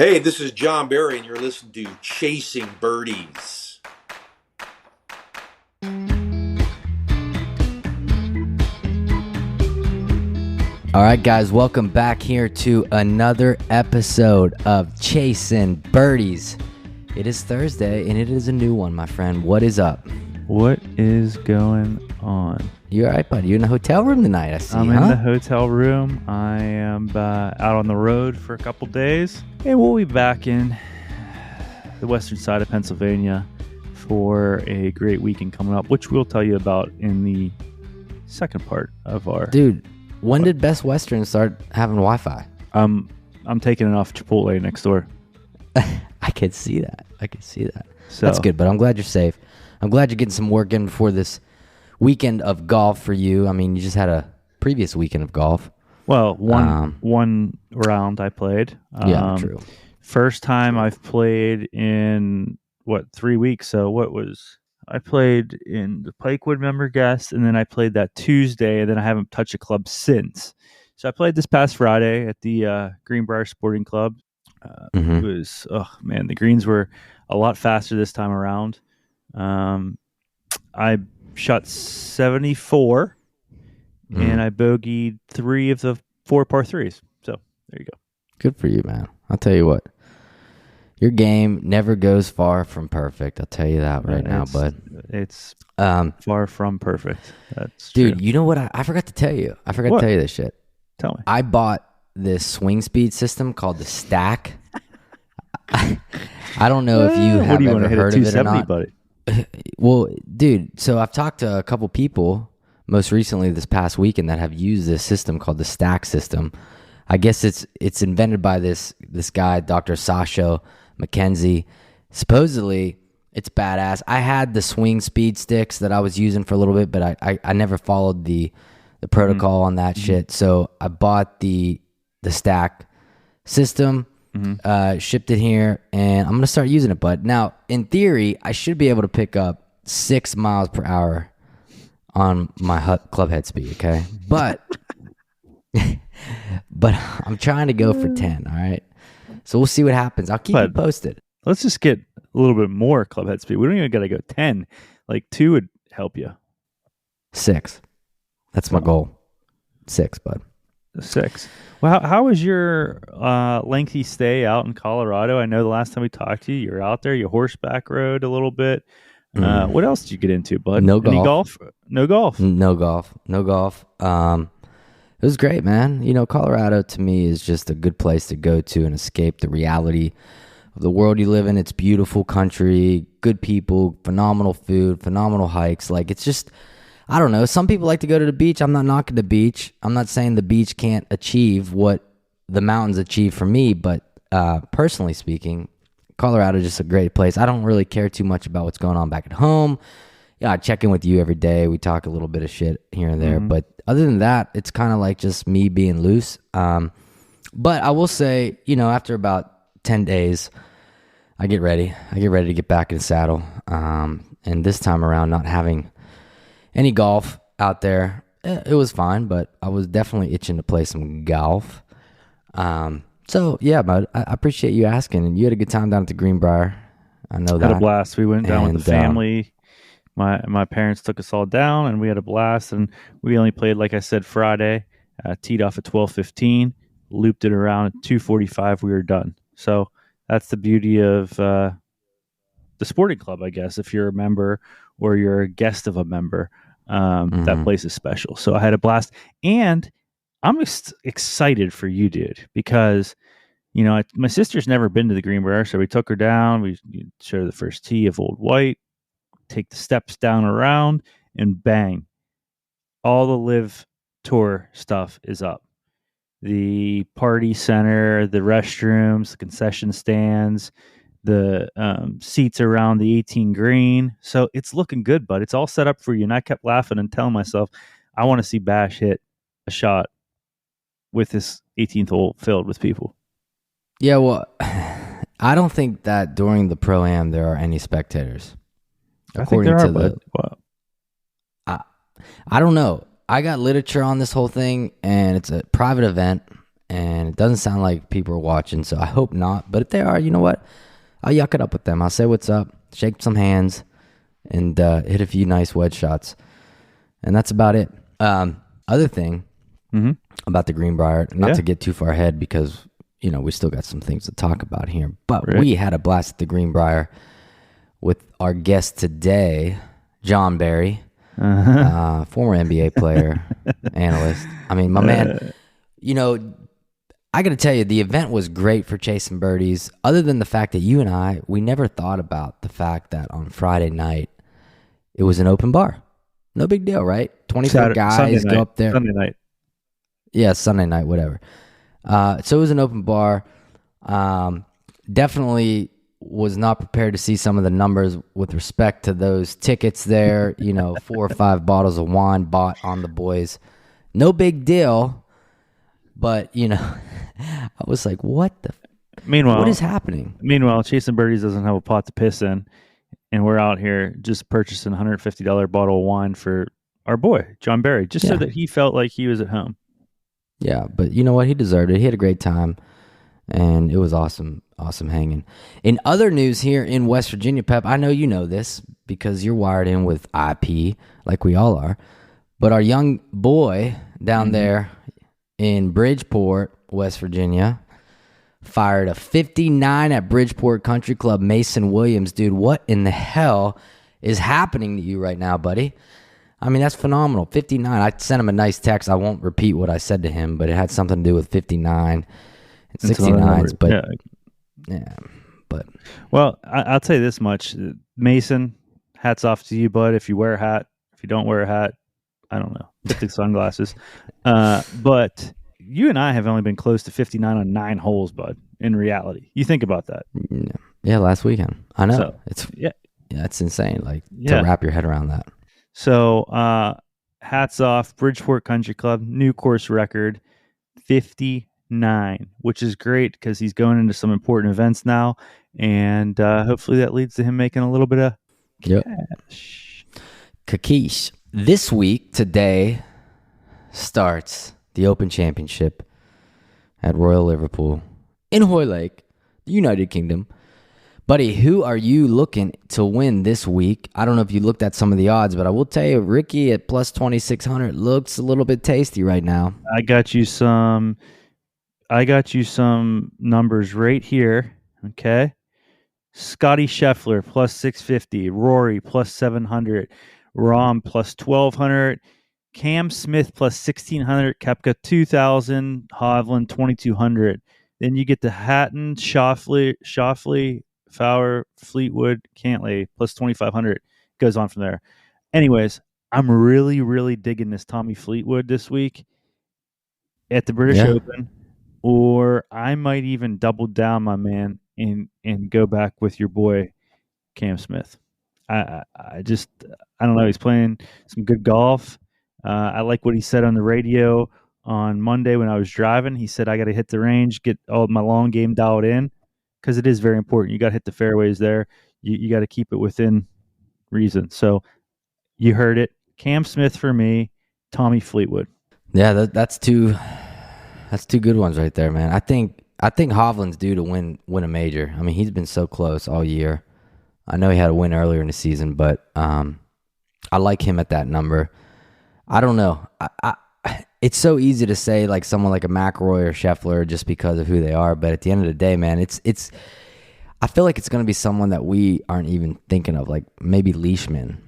Hey, this is John Barry, and you're listening to Chasing Birdies. All right, guys, welcome back here to another episode of Chasing Birdies. It is Thursday, and it is a new one, my friend. What is up? What is going on? You all right, buddy? You in the hotel room tonight, I see, I'm in the hotel room. I am out on the road for a couple days, and we'll be back in the western side of Pennsylvania for a great weekend coming up, which we'll tell you about in the second part of our... Dude, when did Best Western start having Wi-Fi? I'm taking it off Chipotle next door. I could see that. So, That's good, but I'm glad you're safe. I'm glad you're getting some work in before this weekend of golf for you. I mean, you just had a previous weekend of golf. Well, one round I played. Yeah, true. First time I've played in, 3 weeks? So I played in the Pikewood member guest, and then I played that Tuesday, and then I haven't touched a club since. So I played this past Friday at the Greenbrier Sporting Club. It was, the greens were a lot faster this time around. I shot 74, and I bogeyed 3 of the 4 par 3s. So there you go. Good for you, man. I'll tell you what. Your game never goes far from perfect. I'll tell you that right now, bud. It's far from perfect. That's dude, true. You know what? I forgot to tell you. I forgot to tell you this shit. Tell me. I bought this swing speed system called the Stack. I don't know if you have ever heard of it or not. Buddy? Well, dude, so I've talked to a couple people most recently this past weekend that have used this system called the Stack system. I guess it's invented by this guy, Dr. Sasho McKenzie. Supposedly, it's badass. I had the swing speed sticks that I was using for a little bit, but I never followed the protocol on that shit. So I bought the Stack system, shipped it here, and I'm going to start using it. But now, in theory, I should be able to pick up 6 miles per hour on my club head speed, okay? But I'm trying to go for 10, all right? So we'll see what happens. I'll keep you posted. Let's just get a little bit more club head speed. We don't even got to go 10. Like 2 would help you. 6. That's my goal. 6, bud. 6. Well, how was your lengthy stay out in Colorado? I know the last time we talked to you, you were out there. You horseback rode a little bit. What else did you get into, bud? No golf. Any golf? No golf. No golf. No golf. It was great, man. You know, Colorado to me is just a good place to go to and escape the reality of the world you live in. It's beautiful country, good people, phenomenal food, phenomenal hikes. Like, it's just, I don't know. Some people like to go to the beach. I'm not knocking the beach. I'm not saying the beach can't achieve what the mountains achieve for me, but personally speaking, Colorado is just a great place. I don't really care too much about what's going on back at home. Yeah, I check in with you every day. We talk a little bit of shit here and there. But other than that, it's kind of like just me being loose. But I will say, you know, after about 10 days, I get ready. To get back in the saddle. And this time around, not having any golf out there, it was fine. But I was definitely itching to play some golf. So, yeah, bud, I appreciate you asking. And you had a good time down at the Greenbrier. I know that. Had a blast. We went down with the family. My parents took us all down, and we had a blast. And we only played, like I said, Friday. Teed off at 12:15, looped it around at 2:45. We were done. So that's the beauty of the sporting club, I guess. If you're a member or you're a guest of a member, that place is special. So I had a blast, and I'm excited for you, dude, because you know my sister's never been to the Greenbrier, so we took her down. We showed her the first tee of Old White. Take the steps down around, and bang, all the live tour stuff is up. The party center, the restrooms, the concession stands, the seats around the 18 green. So it's looking good, bud. It's all set up for you. And I kept laughing and telling myself, I want to see Bash hit a shot with this 18th hole filled with people. Yeah, well, I don't think that during the Pro-Am there are any spectators. I think there are, I don't know. I got literature on this whole thing, and it's a private event, and it doesn't sound like people are watching, so I hope not. But if they are, you know what? I'll yuck it up with them. I'll say what's up, shake some hands, and hit a few nice wedge shots. And that's about it. Other thing about the Greenbrier, not to get too far ahead because, we still got some things to talk about here. But we had a blast at the Greenbrier with our guest today, John Barry, former NBA player, analyst. I mean, my man, I got to tell you, the event was great for chasing birdies, other than the fact that you and we never thought about the fact that on Friday night, it was an open bar. No big deal, right? 24 guys go up there. Sunday night. Yeah, Sunday night, whatever. So it was an open bar. Definitely was not prepared to see some of the numbers with respect to those tickets there. 4 or 5 bottles of wine bought on the boys. No big deal. But, I was like, what is happening? Meanwhile, Chasing Birdies doesn't have a pot to piss in. And we're out here just purchasing a $150 bottle of wine for our boy, John Barry, just so that he felt like he was at home. Yeah, but you know what? He deserved it. He had a great time, and it was awesome hanging. In other news here in West Virginia, Pep, I know you know this because you're wired in with IP like we all are, but our young boy down there in Bridgeport, West Virginia, fired a 59 at Bridgeport Country Club. Mason Williams, dude, what in the hell is happening to you right now, buddy? I mean, that's phenomenal. 59. I sent him a nice text. I won't repeat what I said to him, but it had something to do with 59 and 69s. But well, I'll tell you this much, Mason. Hats off to you, bud. If you wear a hat, if you don't wear a hat, I don't know. Get the sunglasses. But you and I have only been close to 59 on 9 holes, bud. In reality, you think about that. Yeah, last weekend. I know. So, it's insane. To wrap your head around that. So, hats off, Bridgeport Country Club, new course record, 59, which is great because he's going into some important events now, and hopefully that leads to him making a little bit of cash. Kakish. This week, today, starts the Open Championship at Royal Liverpool in Hoylake, the United Kingdom. Buddy, who are you looking to win this week? I don't know if you looked at some of the odds, but I will tell you, Ricky at plus 2,600 looks a little bit tasty right now. I got you some numbers right here. Okay. Scotty Scheffler plus 650, Rory plus 700, Rahm plus 1,200, Cam Smith plus 1,600, Koepka 2,000, Hovland 2,200. Then you get to Hatton, Schauffele, Fowler, Fleetwood, Cantlay, plus 2,500. Goes on from there. Anyways, I'm really, really digging this Tommy Fleetwood this week at the British Open, or I might even double down, my man, and go back with your boy Cam Smith. I don't know. He's playing some good golf. I like what he said on the radio on Monday when I was driving. He said, I got to hit the range, get all my long game dialed in, because it is very important. You got to hit the fairways there. You got to keep it within reason. So you heard it. Cam Smith for me, Tommy Fleetwood. Yeah, that's two good ones right there, man. I think Hovland's due to win a major. I mean, he's been so close all year. I know he had a win earlier in the season, but I like him at that number. I don't know. It's so easy to say like someone like a McIlroy or Scheffler just because of who they are, but at the end of the day, man, it's. I feel like it's going to be someone that we aren't even thinking of, like maybe Leishman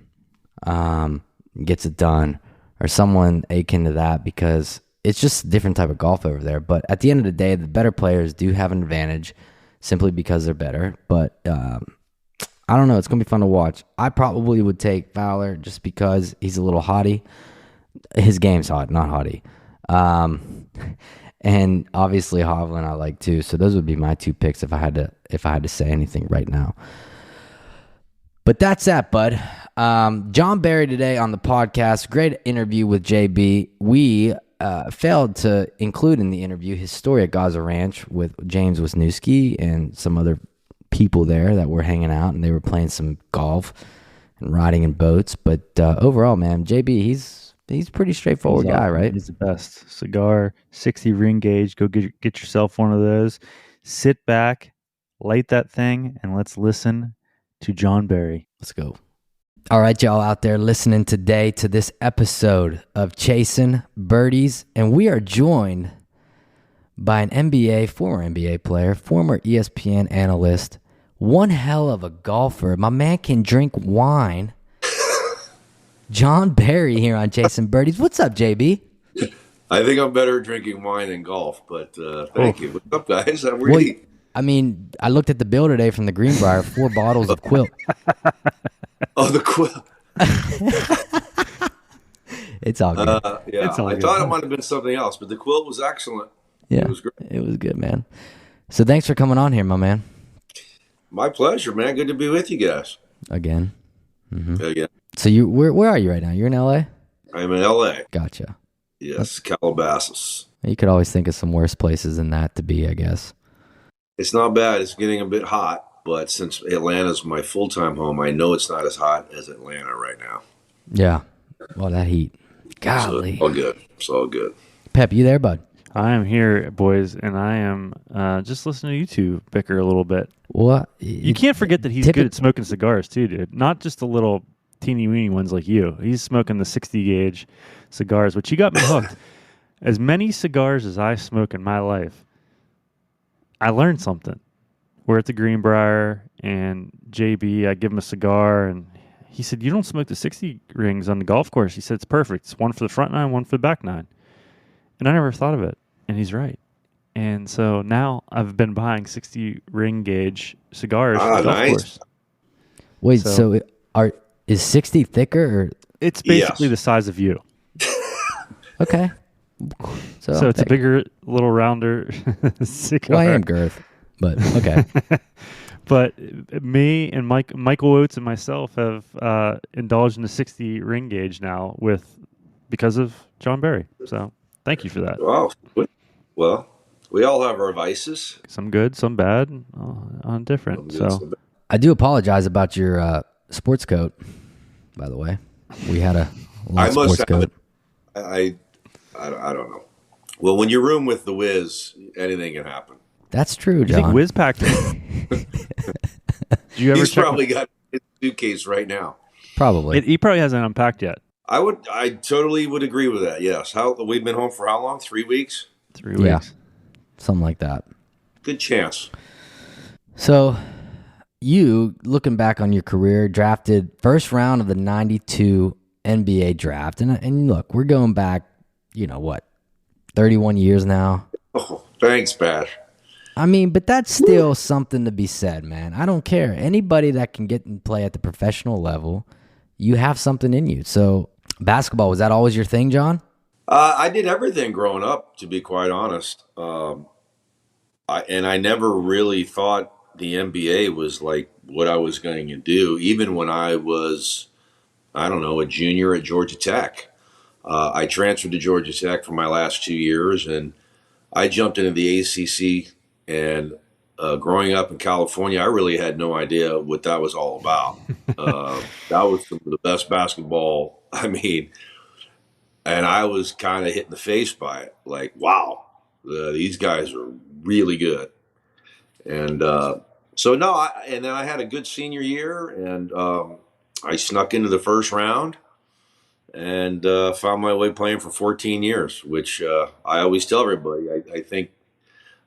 gets it done, or someone akin to that, because it's just a different type of golf over there. But at the end of the day, the better players do have an advantage simply because they're better. But I don't know. It's going to be fun to watch. I probably would take Fowler just because he's a little hottie. His game's hot, not hottie. And obviously Hovland I like too. So those would be my two picks if I had to say anything right now. But that's that, bud. John Barry today on the podcast. Great interview with JB. We failed to include in the interview his story at Gaza Ranch with James Wisniewski and some other people there that were hanging out, and they were playing some golf and riding in boats. But overall, man, JB, he's He's a pretty straightforward guy, awesome. right? He's the best. Cigar, 60 ring gauge. Go get yourself one of those. Sit back, light that thing, and let's listen to John Barry. Let's go. All right, y'all out there listening today to this episode of Chasing Birdies, and we are joined by an former NBA player, former ESPN analyst, one hell of a golfer. My man can drink wine. John Barry here on Chasing Birdies. What's up, JB? I think I'm better at drinking wine than golf, but thank you. What's up, guys? I'm really... I looked at the bill today from the Greenbrier, 4 bottles of Quilt. Oh, the Quilt. It's all good. Yeah, It's all I good. thought it might have been something else, but the Quilt was excellent. Yeah, It was great. It was good, man. So thanks for coming on here, my man. My pleasure, man. Good to be with you guys. Again. Yeah. So where are you right now? You're in LA? I'm in L.A. Gotcha. Yes, Calabasas. You could always think of some worse places than that to be, I guess. It's not bad. It's getting a bit hot, but since Atlanta's my full-time home, I know it's not as hot as Atlanta right now. Yeah. Well, that heat. So Golly. it's all good. It's all good. Pep, you there, bud? I am here, boys, and I am just listening to you two bicker a little bit. What? You can't forget that he's good at smoking cigars too, dude. Not just the little teeny weeny ones like you. He's smoking the 60 gauge cigars, which you got me hooked. As many cigars as I smoke in my life, I learned something. We're at the Greenbrier, and JB, I give him a cigar, and he said, "You don't smoke the 60 rings on the golf course." He said, "It's perfect. It's one for the front 9, one for the back 9." And I never thought of it, and he's right. And so now I've been buying 60 ring gauge cigars for the golf nice. course. Wait, so is 60 thicker? Or? It's basically Yes. the size of you. Okay. So it's a bigger, little rounder cigar. Well, I am girth, but okay. But me and Michael Oates and myself have indulged in the 60 ring gauge now because of John Barry. So thank you for that. Wow. Well, we all have our vices. Some good, some bad, on different. So I do apologize about your sports coat, by the way. We had a I sports must have coat. it. I don't know. Well, when you're room with the Wiz, anything can happen. That's true, I think John. Wiz packed it. Do you ever He's check? probably got his suitcase right now. Probably. He probably hasn't unpacked yet. I totally would agree with that. Yes. We've been home for how long? 3 weeks? 3 weeks. Yeah. Something like that. Good chance. So, you, looking back on your career, drafted first round of the 92 NBA draft. And look, we're going back, 31 years now. Oh, thanks, Pat. I mean, but that's still something to be said, man. I don't care. Anybody that can get and play at the professional level, you have something in you. So, basketball, was that always your thing, John? I did everything growing up, to be quite honest. I never really thought the NBA was like what I was going to do, even when I was, a junior at Georgia Tech. I transferred to Georgia Tech for my last 2 years, and I jumped into the ACC. And growing up in California, I really had no idea what that was all about. That was some of the best basketball. And I was kind of hit in the face by it. Like, wow, these guys are really good. And and then I had a good senior year, and I snuck into the first round and found my way playing for 14 years, which I always tell everybody, I think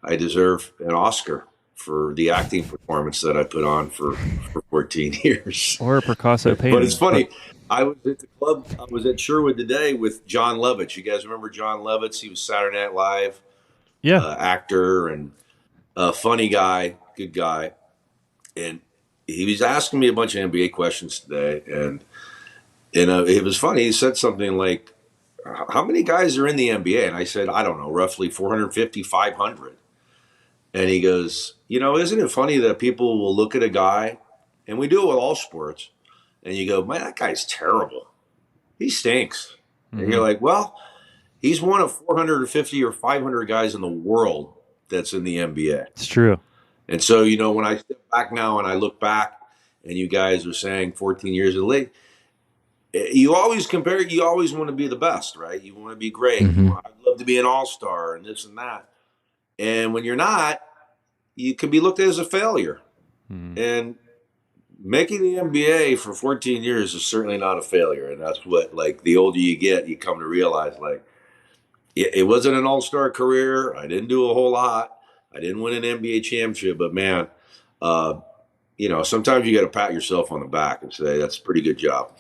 I deserve an Oscar for the acting performance that I put on for 14 years. Or a Picasso painting. But it's funny. I was at the club. I was at Sherwood today with John Lovitz. You guys remember John Lovitz? He was Saturday Night Live actor and a funny guy, good guy. And he was asking me a bunch of NBA questions today. And it was funny. He said something like, how many guys are in the NBA? And I said, I don't know, roughly 450, 500. And he goes, isn't it funny that people will look at a guy, and we do it with all sports, and you go, man, that guy's terrible. He stinks. Mm-hmm. And you're like, well, he's one of 450 or 500 guys in the world that's in the NBA. It's true. And so, when I step back now and I look back, and you guys are saying 14 years of late, you always compare. You always want to be the best, right? You want to be great. Hmm. I'd love to be an all-star and this and that. And when you're not, you can be looked at as a failure. Mm. And making the NBA for 14 years is certainly not a failure. And that's what, like, the older you get, you come to realize, like, it wasn't an all-star career. I didn't do a whole lot. I didn't win an NBA championship, but man, uh, sometimes you got to pat yourself on the back and say that's a pretty good job.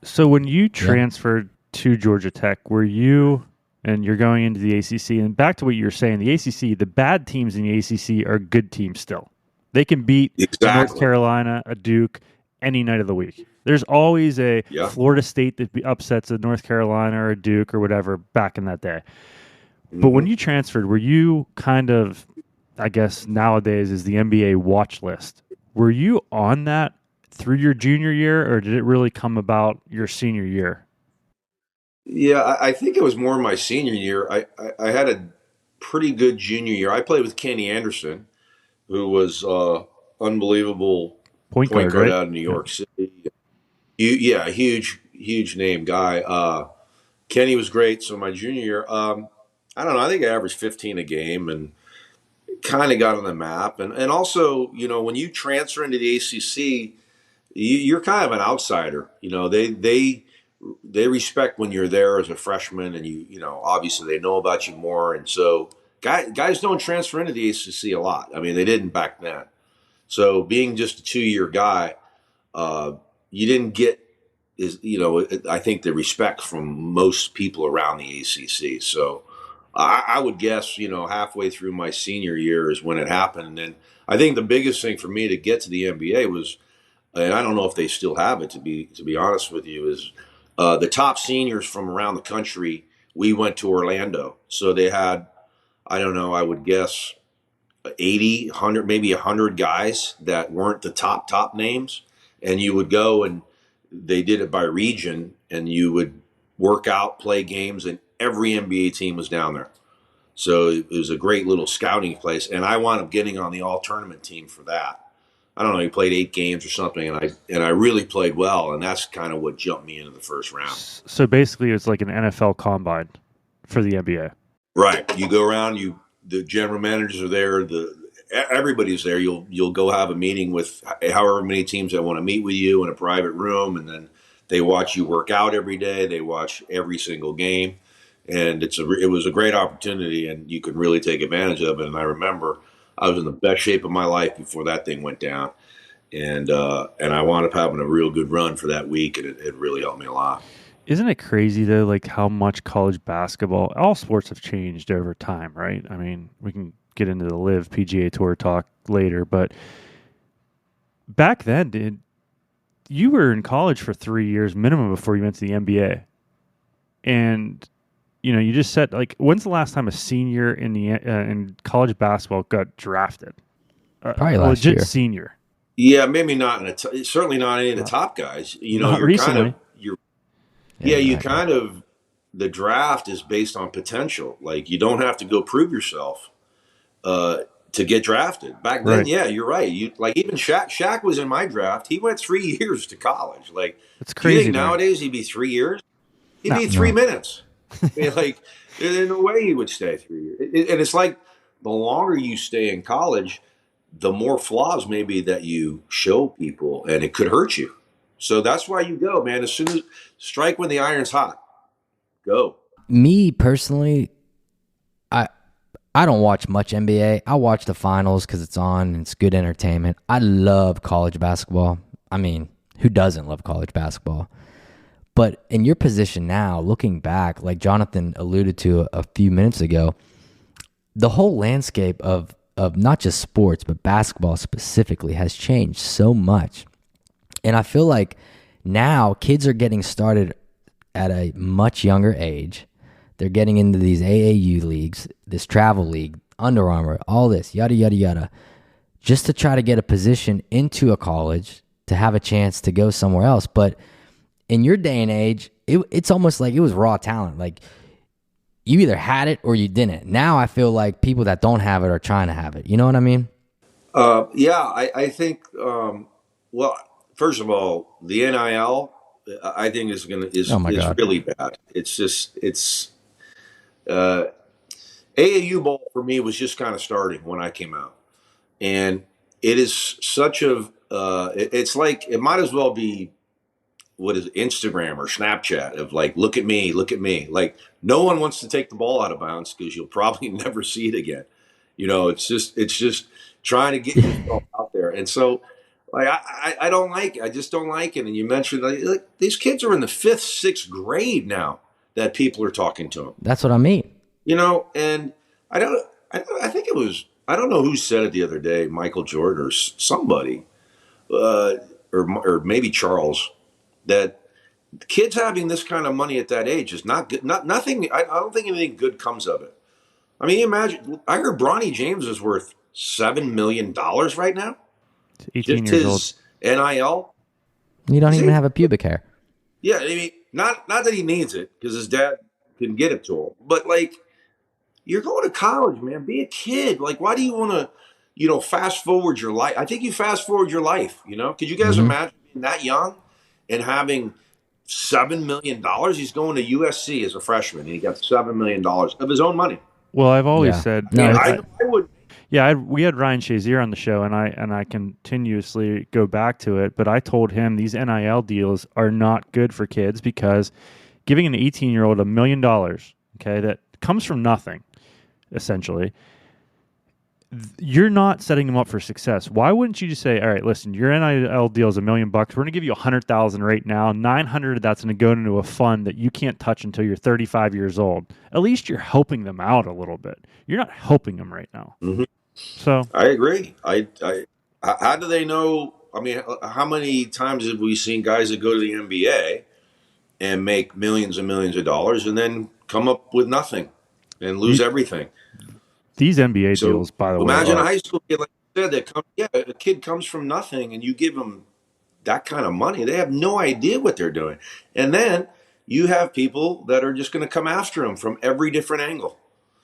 So when you Yeah. transferred to Georgia Tech, were you and you're going into the ACC, and back to what you were saying, the ACC, the bad teams in the ACC are good teams still. They can beat a North Exactly. Carolina, a Duke, any night of the week. There's always a Yeah. Florida State that upsets a North Carolina or a Duke or whatever back in that day. But Hmm. when you transferred, were you kind of, I guess nowadays is the NBA watch list? Were you on that through your junior year, or did it really come about your senior year? Yeah, I think it was more my senior year. I had a pretty good junior year. I played with Kenny Anderson, who was unbelievable Point point guard, guard right? out of New Yeah. York City. Yeah, huge name guy. Kenny was great. So my junior year, I don't know. I think I averaged 15 a game and kind of got on the map. And also, when you transfer into the ACC, you're kind of an outsider. They respect when you're there as a freshman, and obviously they know about you more. And so guys don't transfer into the ACC a lot. I mean, they didn't back then. So being just a 2-year guy, uh, you didn't get I think the respect from most people around the ACC. So I would guess halfway through my senior year is when it happened. And then I think the biggest thing for me to get to the NBA was, and I don't know if they still have it, to be honest with you, is the top seniors from around the country. We went to Orlando, so they had, I don't know, I would guess 80, 100, maybe 100 guys that weren't the top names, and you would go and they did it by region, and you would work out, play games, and every NBA team was down there. So it was a great little scouting place, and I wound up getting on the all tournament team for that. I don't know, he played 8 games or something, and I really played well, and that's kind of what jumped me into the first round. So basically, it's like an NFL combine for the NBA. Right. You go around, the general managers are there, everybody's there. You'll go have a meeting with however many teams that want to meet with you in a private room, and then they watch you work out every day. They watch every single game, and it was a great opportunity, and you could really take advantage of it. And I remember I was in the best shape of my life before that thing went down, and I wound up having a real good run for that week, and it really helped me a lot. Isn't it crazy though, like how much college basketball, all sports have changed over time, right? I mean, we can get into the Live PGA Tour talk later, but back then, you were in college for 3 years minimum before you went to the NBA, and you just said, like, when's the last time a senior in college basketball got drafted? Probably A last legit year. senior. Yeah, maybe not certainly not any of the top guys. Not You're kind of recently. you're Yeah, yeah, you exactly. kind of the draft is based on potential. Like you don't have to go prove yourself uh, to get drafted. Back then, Right. yeah, you're right. You like even Shaq. Shaq was in my draft. He went 3 years to college. Like, It's do you crazy think to me. nowadays he'd be 3 years? He'd No. be three No. minutes. I mean, like, there's no way he would stay 3 years. And it's like the longer you stay in college, the more flaws maybe that you show people, and it could hurt you. So that's why you go, man. As soon as strike when the iron's hot, go. Me personally, I I don't watch much NBA. I watch the finals because it's on and it's good entertainment. I love college basketball. I mean, who doesn't love college basketball? But in your position now, looking back, like Jonathan alluded to a few minutes ago, the whole landscape of not just sports, but basketball specifically has changed so much. And I feel like now kids are getting started at a much younger age. They're getting into these AAU leagues, this travel league, Under Armour, all this, yada, yada, yada, just to try to get a position into a college to have a chance to go somewhere else. But in your day and age, it's almost like it was raw talent. Like you either had it or you didn't. Now I feel like people that don't have it are trying to have it. You know what I mean? Yeah, I think. Well, first of all, the NIL. I think Oh my is God. really bad. It's uh, AAU ball for me was just kind of starting when I came out, and it is such a it's like it might as well be what is it, Instagram or Snapchat of like look at me, look at me. Like no one wants to take the ball out of bounds because you'll probably never see it again. It's just trying to get yourself out there, and so like I don't like it. I just don't like it. And you mentioned like these kids are in the fifth, sixth grade now that people are talking to them. That's what I mean. And I think it was, I don't know who said it the other day, Michael Jordan or somebody, uh, or maybe Charles, that kids having this kind of money at that age is not good. Nothing. I don't think anything good comes of it. I mean, imagine. I heard Bronny James is worth $7 million right now. 18 Just years old. his NIL. You don't even have a pubic hair. Yeah, I mean, not that he needs it because his dad can get it to him, but like, you're going to college, man. Be a kid. Like, why do you want to, fast forward your life? I think you fast forward your life. Could you guys imagine being that young and having $7 million? He's going to USC as a freshman, and he got $7 million of his own money. Well, I've always said, No, I would. yeah, we had Ryan Shazier on the show, and I continuously go back to it. But I told him these NIL deals are not good for kids because giving an 18-year-old $1 million, okay, that comes from nothing, essentially, you're not setting them up for success. Why wouldn't you just say, all right, listen, your NIL deal is $1 million. We're going to give you $100,000 right now. 900 of that's going to go into a fund that you can't touch until you're 35 years old. At least you're helping them out a little bit. You're not helping them right now. Mm-hmm. So I agree. How do they know? I mean, how many times have we seen guys that go to the NBA and make millions and millions of dollars and then come up with nothing and lose everything? These NBA deals, by the way, imagine a high school kid, like you said, a kid comes from nothing, and you give them that kind of money. They have no idea what they're doing, and then you have people that are just going to come after them from every different angle.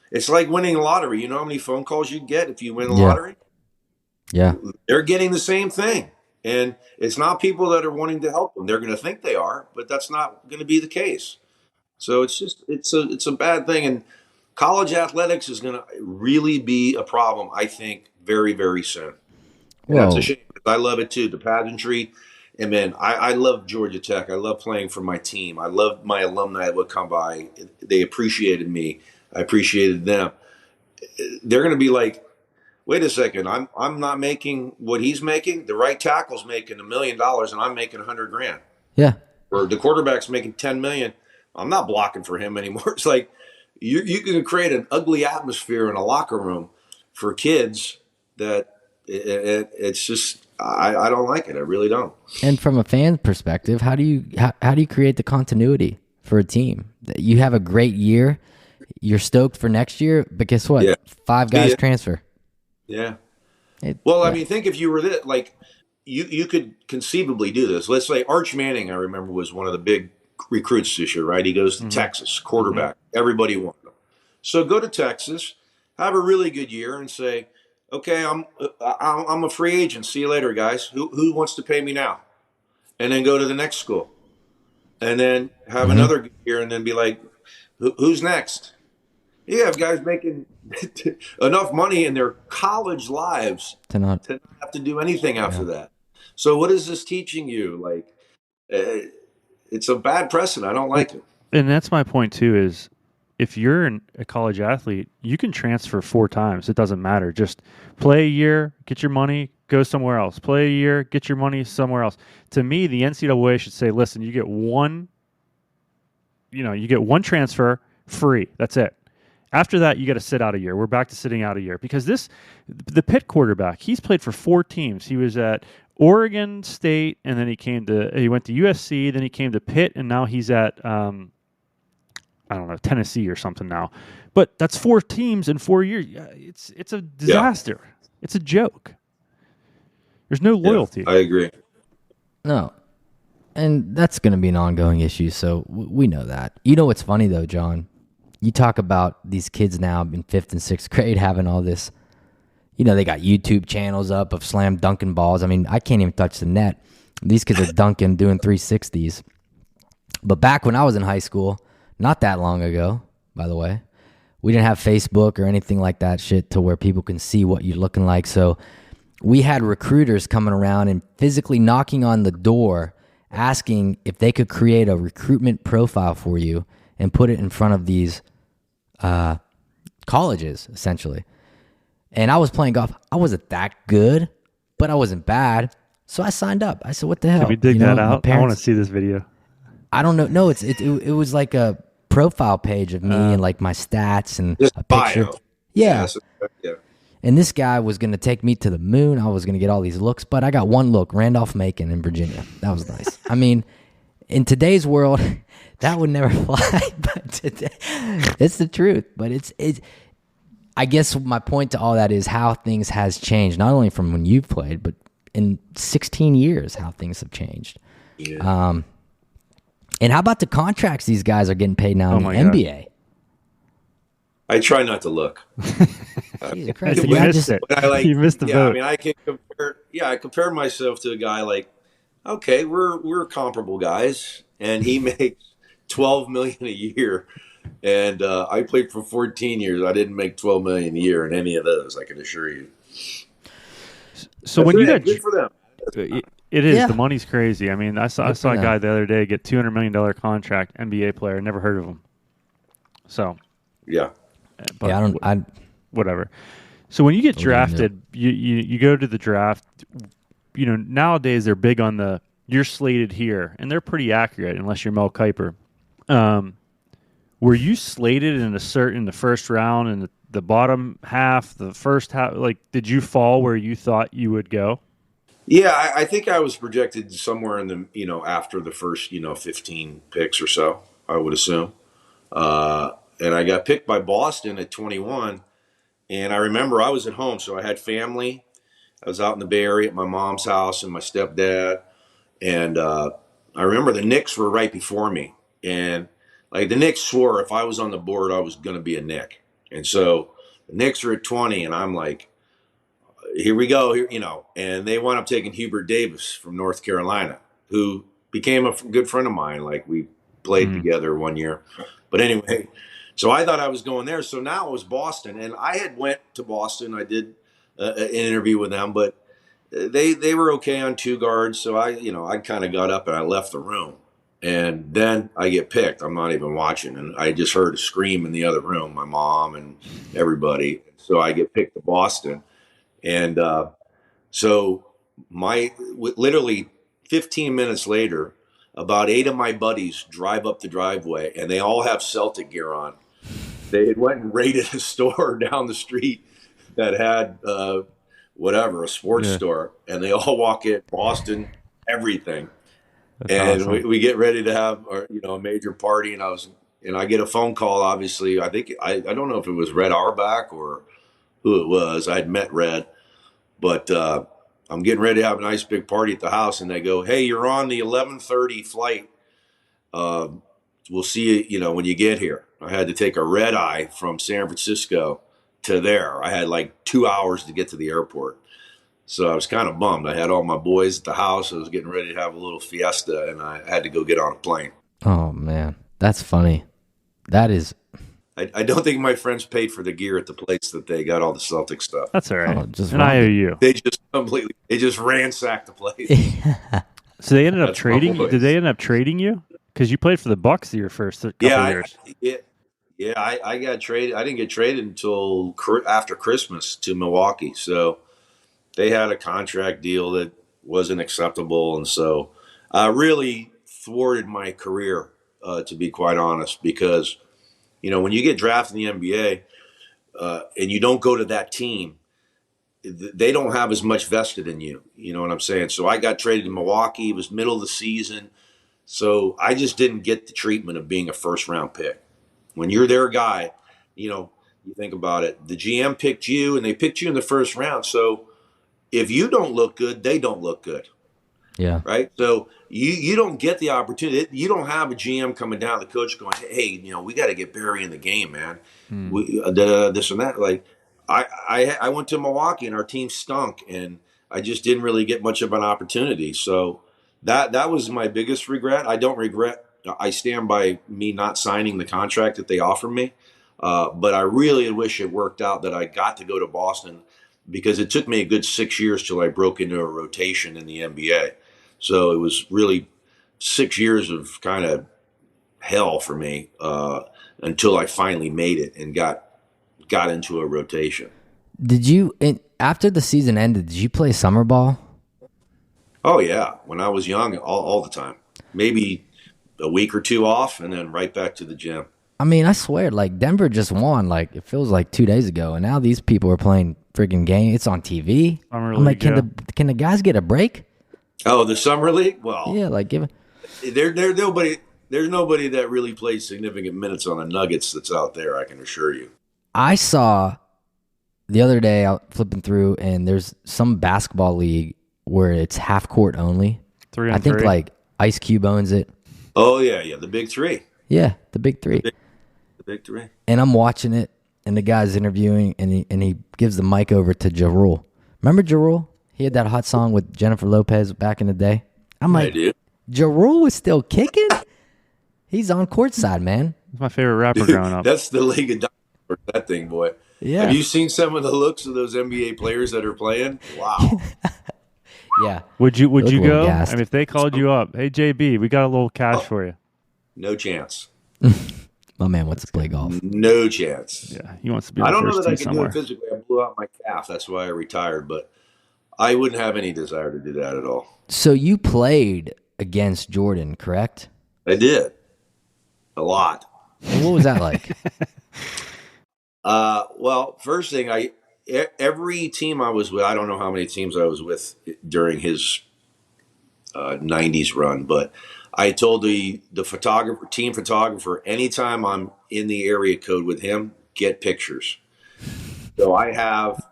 It's like winning the lottery. You know how many phone calls you get if you win the lottery? Yeah, they're getting the same thing, and it's not people that are wanting to help them. They're going to think they are, but that's not going to be the case. So it's a bad thing, and college athletics is going to really be a problem, I think, very, very soon. And that's a shame. I love it too. The pageantry. And man, I love Georgia Tech. I love playing for my team. I love my alumni that would come by. They appreciated me. I appreciated them. They're going to be like, wait a second, I'm not making what he's making. The right tackle's making $1 million, and I'm making $100,000. Yeah. Or the quarterback's making $10 million. I'm not blocking for him anymore. It's like, you can create an ugly atmosphere in a locker room for kids that it's just I don't like it. I really don't. And from a fan perspective, how do you create the continuity for a team? You have a great year, you're stoked for next year, but guess what? Yeah. 5 guys transfer. Yeah. I mean, think if you were that, like you could conceivably do this. Let's say Arch Manning, I remember, was one of the big recruits this year, right? He goes to Texas, quarterback. Everybody wanted him. So go to Texas, have a really good year, and say, okay, I'm a free agent. See you later, guys. Who wants to pay me now? And then go to the next school, and then have another good year, and then be like, who's next? You have guys making enough money in their college lives to not have to do anything after that. So what is this teaching you? Like, it's a bad precedent. I don't like it. And that's my point too, is if you're a college athlete, you can transfer 4 times. It doesn't matter. Just play a year, get your money, go somewhere else. Play a year, get your money somewhere else. To me, the NCAA should say, listen, you get one transfer free. That's it. After that, you got to sit out a year. We're back to sitting out a year because the Pitt quarterback, he's played for 4 teams. He was at Oregon State, and then he went to USC, then he came to Pitt, and now he's at I don't know, Tennessee or something now. But that's 4 teams in 4 years. It's a disaster. Yeah. It's a joke. There's no loyalty. I agree. No. And that's going to be an ongoing issue, so we know that. You know what's funny, though, John? You talk about these kids now in 5th and 6th grade having all this, they got YouTube channels up of slam dunking balls. I mean, I can't even touch the net. These kids are dunking, doing 360s. But back when I was in high school, not that long ago, by the way, we didn't have Facebook or anything like that shit to where people can see what you're looking like. So we had recruiters coming around and physically knocking on the door asking if they could create a recruitment profile for you and put it in front of these colleges, essentially. And I was playing golf. I wasn't that good, but I wasn't bad. So I signed up. I said, what the hell? Can we dig that out? I want to see this video. I don't know. No, it was like a profile page of me and like my stats and just a picture. Bio. Yeah. Yeah. And this guy was going to take me to the moon. I was going to get all these looks, but I got one look, Randolph-Macon in Virginia. That was nice. I mean, in today's world, that would never fly, but today, it's the truth. But it's I guess my point to all that is how things has changed, not only from when you've played, but in 16 years, how things have changed. Yeah. And how about the contracts these guys are getting paid now in the NBA? I try not to look. Jesus Christ. You missed it. You missed the vote. I mean, I can compare. Yeah, I compare myself to a guy like, okay, we're comparable guys, and he makes $12 million a year, and I played for 14 years. I didn't make $12 million a year in any of those. I can assure you. So when you got good for them. It is. Yeah. The money's crazy. I mean, I saw a guy the other day get $200 million contract, NBA player. Never heard of him. So. Yeah. But yeah, whatever. So when you get drafted, you go to the draft. You know, nowadays they're big on you're slated here, and they're pretty accurate unless you're Mel Kiper. Were you slated in the first round, in the bottom half, the first half? Like, did you fall where you thought you would go? Yeah, I think I was projected somewhere in the after the first 15 picks or so, I would assume. And I got picked by Boston at 21. And I remember I was at home, so I had family. I was out in the Bay Area at my mom's house and my stepdad. And I remember the Knicks were right before me. And like the Knicks swore if I was on the board, I was going to be a Knick. And so the Knicks are at 20, and I'm like, here we go, And they wound up taking Hubert Davis from North Carolina, who became a good friend of mine. Like we played together one year. But anyway, so I thought I was going there. So now it was Boston, and I had went to Boston. I did an interview with them, but they were okay on two guards. So I kind of got up and I left the room, and then I get picked. I'm not even watching, and I just heard a scream in the other room, my mom and everybody. So I get picked to Boston, and so literally 15 minutes later, about 8 of my buddies drive up the driveway, and they all have Celtic gear on. They had went and raided a store down the street that had a sports store, and they all walk in, Boston, everything. That's and awesome. we get ready to have a major party, and I get a phone call. Obviously, I think I don't know if it was Red Auerbach or who it was. I'd met Red, but I'm getting ready to have a nice big party at the house, and they go, "Hey, you're on the 11:30 flight. We'll see you, when you get here." I had to take a red eye from San Francisco to there. I had like 2 hours to get to the airport. So I was kind of bummed. I had all my boys at the house. I was getting ready to have a little fiesta, and I had to go get on a plane. Oh, man. That's funny. That is... I don't think my friends paid for the gear at the place that they got all the Celtic stuff. That's all right. And I owe you. They just ransacked the place. So they ended up trading you? Did they end up trading you? Because you played for the Bucks your first couple years. I got traded. I didn't get traded until after Christmas to Milwaukee. So they had a contract deal that wasn't acceptable, and so really thwarted my career, to be quite honest. Because when you get drafted in the NBA and you don't go to that team, they don't have as much vested in you. You know what I'm saying? So I got traded to Milwaukee. It was middle of the season. So I just didn't get the treatment of being a first-round pick. When you're their guy, you think about it. The GM picked you, and they picked you in the first round. So if you don't look good, they don't look good. Yeah. Right? So you don't get the opportunity. You don't have a GM coming down, the coach going, "Hey, we got to get Barry in the game, man." This and that. Like I went to Milwaukee, and our team stunk, and I just didn't really get much of an opportunity. So that was my biggest regret. I don't regret I stand by me not signing the contract that they offered me. But I really wish it worked out that I got to go to Boston, because it took me a good 6 years till I broke into a rotation in the NBA. So it was really 6 years of kind of hell for me until I finally made it and got into a rotation. Did you, after the season ended, did you play summer ball? Oh yeah, when I was young, all the time. Maybe a week or two off, and then right back to the gym. I mean, I swear, like Denver just won. Like it feels like 2 days ago, and now these people are playing freaking game. It's on TV. I'm like, can the guys get a break? Oh, the summer league? Well, yeah, like give it. There's nobody that really plays significant minutes on the Nuggets that's out there, I can assure you. I saw the other day out flipping through, and there's some basketball league where it's half court only. 3-on-3. I think like Ice Cube owns it. Oh yeah, the big three. Yeah, the big three. The big three. And I'm watching it, and the guy's interviewing, and he gives the mic over to Ja Rule. Remember Ja Rule? He had that hot song with Jennifer Lopez back in the day. I'm like, Ja Rule was still kicking? He's on courtside, man. He's my favorite rapper growing up. That's the league of dinosaurs, that thing, boy. Yeah. Have you seen some of the looks of those NBA players that are playing? Wow. Yeah. Would you go? Gassed. I mean, if they called you up, hey JB, we got a little cash for you. No chance. My man wants to play golf. No chance. Yeah, he wants to be. I don't know that I can somewhere. do it physically. I blew out my calf. That's why I retired. But I wouldn't have any desire to do that at all. So you played against Jordan, correct? I did. A lot. And what was that like? Well, first thing, every team I was with, I don't know how many teams I was with during his 90s run, but I told the team photographer, anytime I'm in the area code with him, get pictures. So I have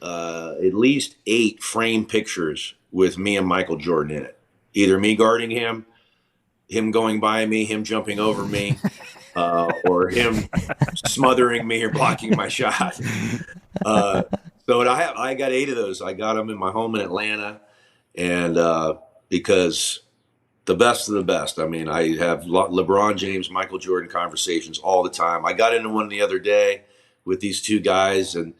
at least 8 framed pictures with me and Michael Jordan in it. Either me guarding him going by me, him jumping over me, or him smothering me or blocking my shot. So I got 8 of those. I got them in my home in Atlanta, and because the best of the best. I mean, I have LeBron James, Michael Jordan conversations all the time. I got into one the other day with these 2 guys, and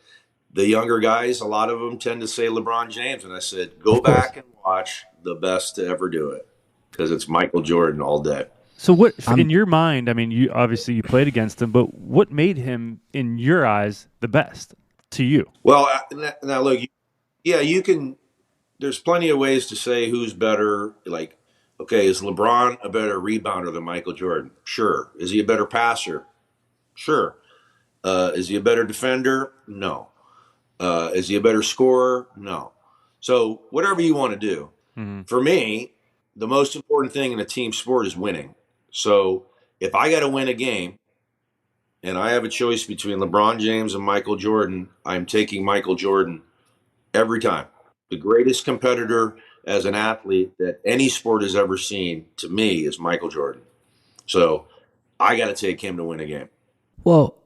the younger guys, a lot of them tend to say LeBron James, and I said, go back and watch the best to ever do it, because it's Michael Jordan all day. So what, in your mind, I mean, you obviously you played against him, but what made him, in your eyes, the best to you? Well, now look, you can, there's plenty of ways to say who's better. Like, okay, is LeBron a better rebounder than Michael Jordan? Sure. Is he a better passer? Sure. Is he a better defender? No. Is he a better scorer? No. So whatever you want to do. Mm-hmm. For me, the most important thing in a team sport is winning. So if I got to win a game and I have a choice between LeBron James and Michael Jordan, I'm taking Michael Jordan every time. The greatest competitor as an athlete that any sport has ever seen, to me, is Michael Jordan. So I got to take him to win a game. Well,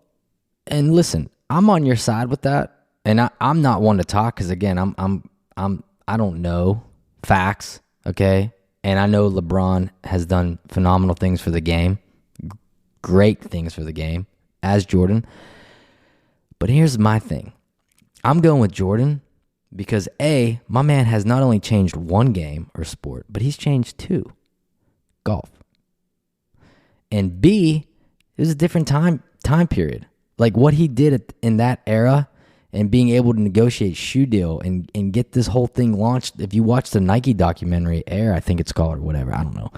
and listen, I'm on your side with that, and I'm not one to talk because again, I don't know facts, okay? And I know LeBron has done phenomenal things for the game, great things for the game, as Jordan. But here's my thing. I'm going with Jordan because A, my man has not only changed one game or sport, but he's changed 2, golf. And B, it was a different time period. Like what he did in that era and being able to negotiate shoe deal and get this whole thing launched. If you watch the Nike documentary, Air, I think it's called, or whatever, I don't know.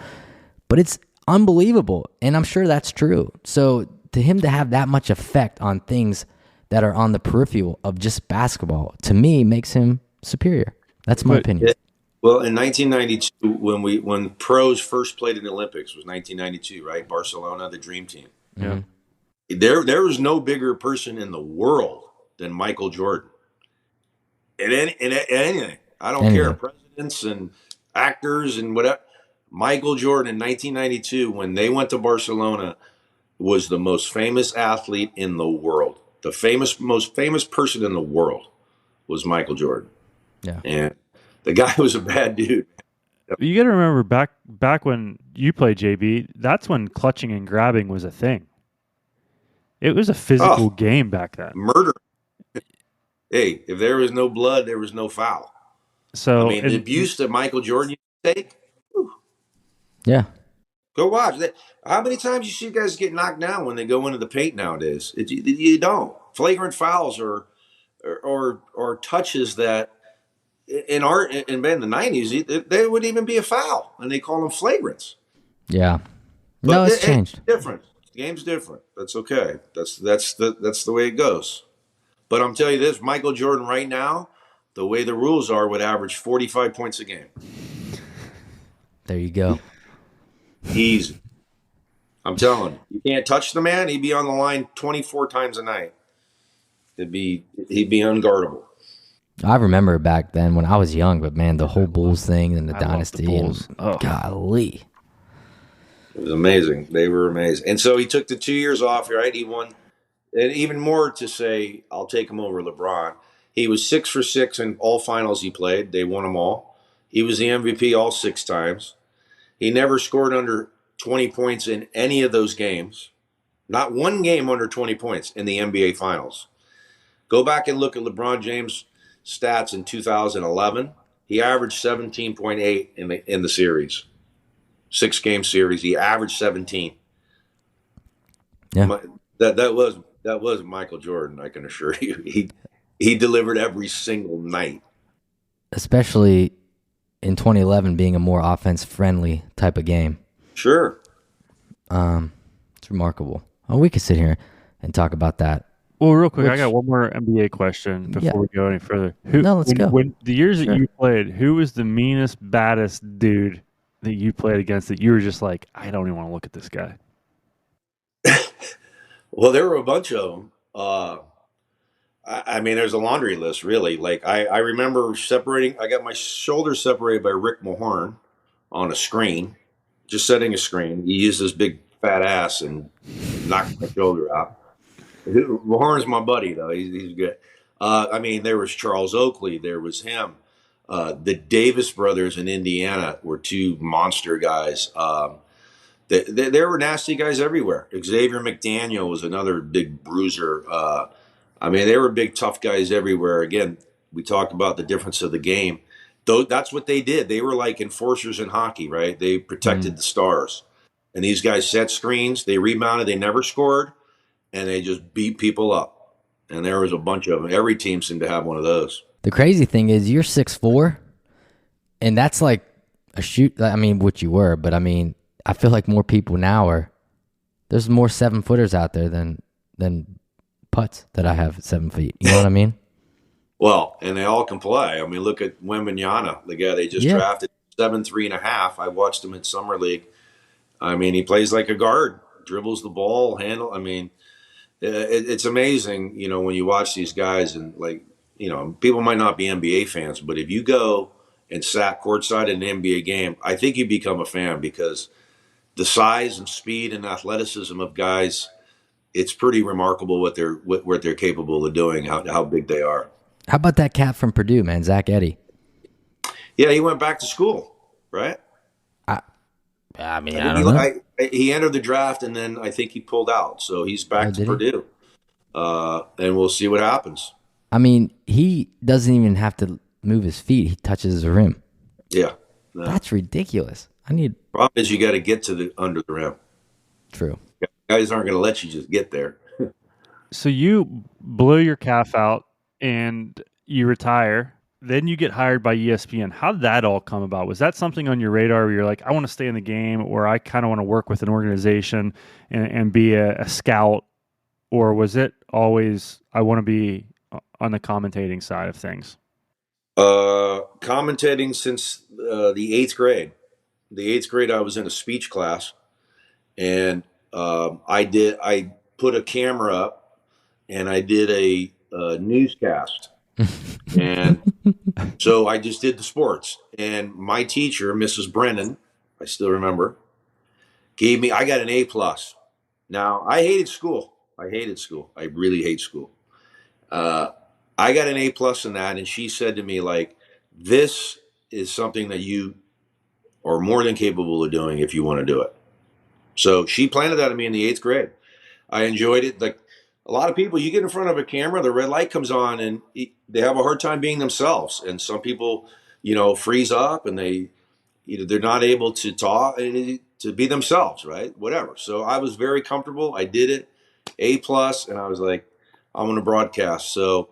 But it's unbelievable, and I'm sure that's true. So to him to have that much effect on things that are on the peripheral of just basketball, to me, makes him superior. That's my opinion. Well, in 1992, when pros first played in the Olympics, was 1992, right? Barcelona, the Dream Team. Yeah. There was no bigger person in the world than Michael Jordan. In anything. I don't care. Presidents and actors and whatever. Michael Jordan in 1992, when they went to Barcelona, was the most famous athlete in the world. The most famous person in the world was Michael Jordan. Yeah. And the guy was a bad dude. You got to remember back when you played JB, that's when clutching and grabbing was a thing. It was a physical game back then. Murder. Hey, if there was no blood, there was no foul. So, I mean, the abuse that Michael Jordan used to take. Whew. Yeah. Go watch. How many times you see guys get knocked down when they go into the paint nowadays? You don't. Flagrant fouls or touches that in the 90s they wouldn't even be a foul, and they call them flagrants. Yeah. But No, it's changed. It's different. The game's different. That's okay. That's the way it goes. But I'm telling you this, Michael Jordan right now, the way the rules are, would average 45 points a game. There you go. Easy. I'm telling you, you can't touch the man. He'd be on the line 24 times a night. He'd be unguardable. I remember back then when I was young, but man, the whole Bulls thing and the I dynasty, love the Bulls. and golly, it was amazing. They were amazing. And so he took the 2 years off, right? He won. And even more to say, I'll take him over LeBron. He was 6 for 6 in all finals he played. They won them all. He was the MVP all 6 times. He never scored under 20 points in any of those games. Not one game under 20 points in the NBA Finals. Go back and look at LeBron James' stats in 2011. He averaged 17.8 in the series. 6-game series. He averaged 17. Yeah. That was Michael Jordan, I can assure you. He delivered every single night. Especially in 2011 being a more offense-friendly type of game. Sure. It's remarkable. Oh, we could sit here and talk about that. Well, real quick, I got one more NBA question before we go any further. Let's go. When the years that you played, who was the meanest, baddest dude that you played against that you were just like, I don't even want to look at this guy? Well, there were a bunch of them. I mean, there's a laundry list, really. Like, I remember I got my shoulders separated by Rick Mahorn on a screen, just setting a screen. He used his big fat ass and knocked my shoulder out. Mahorn's my buddy, though. He's good. I mean, there was Charles Oakley. There was him. The Davis brothers in Indiana were two monster guys. There were nasty guys everywhere. Xavier McDaniel was another big bruiser. I mean, they were big, tough guys everywhere. Again, we talked about the difference of the game. Though that's what they did. They were like enforcers in hockey, right? They protected the stars. And these guys set screens. They rebounded. They never scored. And they just beat people up. And there was a bunch of them. Every team seemed to have one of those. The crazy thing is you're 6'4", and that's like a shoot. I mean, what you were, but I mean, I feel like more people now there's more 7-footers out there than putts that I have at 7 feet. You know what I mean? Well, and they all can play. I mean, look at Wembanyama, the guy they just drafted, 7'3.5". I watched him in summer league. I mean, he plays like a guard, dribbles the ball, handle. I mean, it's amazing, you know, when you watch these guys and like, you know, people might not be NBA fans, but if you go and sat courtside in an NBA game, I think you become a fan because the size and speed and athleticism of guys, it's pretty remarkable what they're capable of doing, how big they are. How about that cat from Purdue, man, Zach Edey? Yeah, he went back to school, right? I mean, I don't know. He entered the draft, and then I think he pulled out. So he's back to Purdue. And we'll see what happens. I mean, he doesn't even have to move his feet. He touches the rim. Yeah. That's ridiculous. Problem is you got to get to under the rim. True. Guys aren't going to let you just get there. So you blow your calf out and you retire. Then you get hired by ESPN. How did that all come about? Was that something on your radar where you're like, I want to stay in the game, or I kind of want to work with an organization and be a scout? Or was it always, I want to be on the commentating side of things? Commentating since the 8th grade. The 8th grade, I was in a speech class, and I put a camera up, and I did a newscast. And so I just did the sports. And my teacher, Mrs. Brennan, I still remember, I got an A+. Now, I hated school. I really hate school. I got an A+ in that, and she said to me, like, this is something that you are more than capable of doing if you want to do it. So she planted that in me in the 8th grade. I enjoyed it. Like a lot of people, you get in front of a camera, the red light comes on, and they have a hard time being themselves. And some people, freeze up, and they're not able to talk, to be themselves, right? Whatever. So I was very comfortable. I did it, A+, and I was like, I'm going to broadcast. So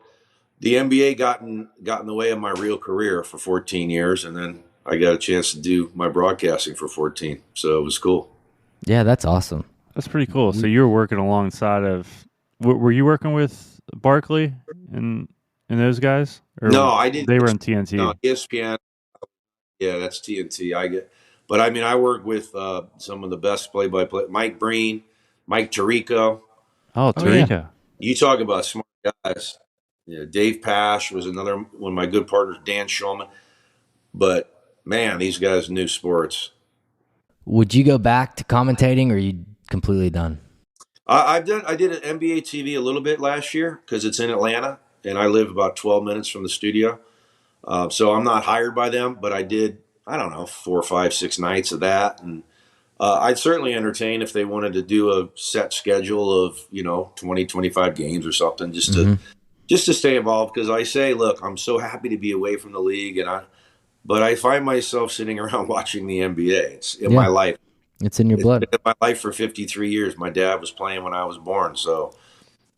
the NBA got in the way of my real career for 14 years, and then I got a chance to do my broadcasting for 14. So it was cool. Yeah, that's awesome. That's pretty cool. So you were working alongside of. Were you working with Barkley and those guys? Or no, I didn't. They were on TNT. No, ESPN. Yeah, that's TNT. But I mean, I work with some of the best play-by-play. Mike Breen, Mike Tirico. Oh, Tirico. Yeah. You talk about smart guys. Yeah, Dave Pash was another one of my good partners. Dan Schulman. But man, these guys knew sports. Would you go back to commentating, or are you completely done? I did an NBA TV a little bit last year because it's in Atlanta, and I live about 12 minutes from the studio. So I'm not hired by them, but I did, I don't know, 4, 5, 6 nights of that. And I'd certainly entertain if they wanted to do a set schedule of, 20, 25 games or something just to stay involved. Because I say, look, I'm so happy to be away from the league, but I find myself sitting around watching the NBA. It's in my life. It's in your blood. It's been in my life for 53 years. My dad was playing when I was born, so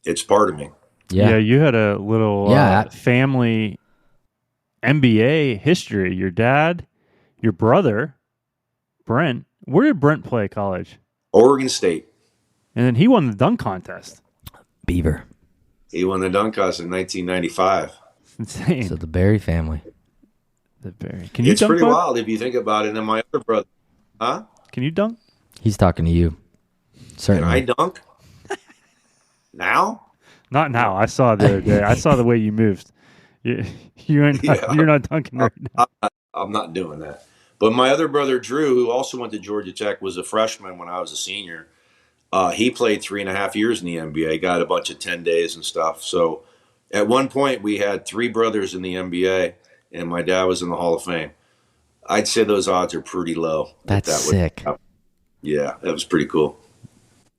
it's part of me. Yeah, you had a little family NBA history. Your dad, your brother, Brent. Where did Brent play college? Oregon State. And then he won the dunk contest. Beaver. He won the dunk contest in 1995. Insane. So the Barry family. The Barry. Can you it's dunk? Pretty wild if you think about it. And then my other brother. Huh? Can you dunk? He's talking to you. Certainly. Can I dunk? Now? Not now. I saw the other day. I saw the way you moved. You're not dunking right now. I'm not doing that. But my other brother, Drew, who also went to Georgia Tech, was a freshman when I was a senior. He played 3.5 years in the NBA, got a bunch of 10 days and stuff. So at one point, we had 3 brothers in the NBA, and my dad was in the Hall of Fame. I'd say those odds are pretty low. That's sick. Yeah, that was pretty cool.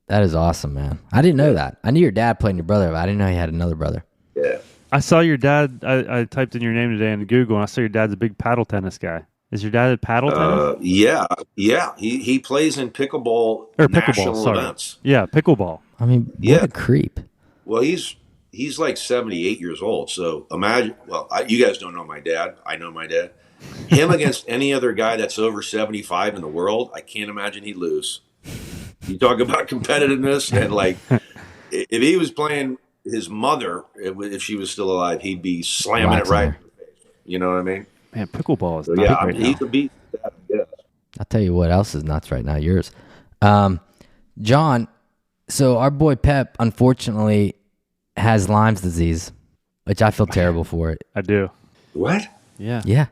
That is awesome, man. I didn't know that. I knew your dad played your brother, but I didn't know he had another brother. Yeah. I saw your dad. I typed in your name today in Google, and I saw your dad's a big paddle tennis guy. Is your dad a paddle tennis? Yeah. He plays in pickleball or national events. Yeah, pickleball. I mean, what a creep. Well, he's like 78 years old. So imagine. Well, you guys don't know my dad. I know my dad. Him against any other guy that's over 75 in the world, I can't imagine he'd lose. You talk about competitiveness, and like if he was playing his mother, if she was still alive, he'd be slamming it right. You know what I mean? Man, pickleball is so, nuts right he's now. a beast. Yeah. I'll tell you what else is nuts right now. Yours, John. So our boy Pep, unfortunately, has Lyme's disease, which I feel terrible for it. I do. What? Yeah.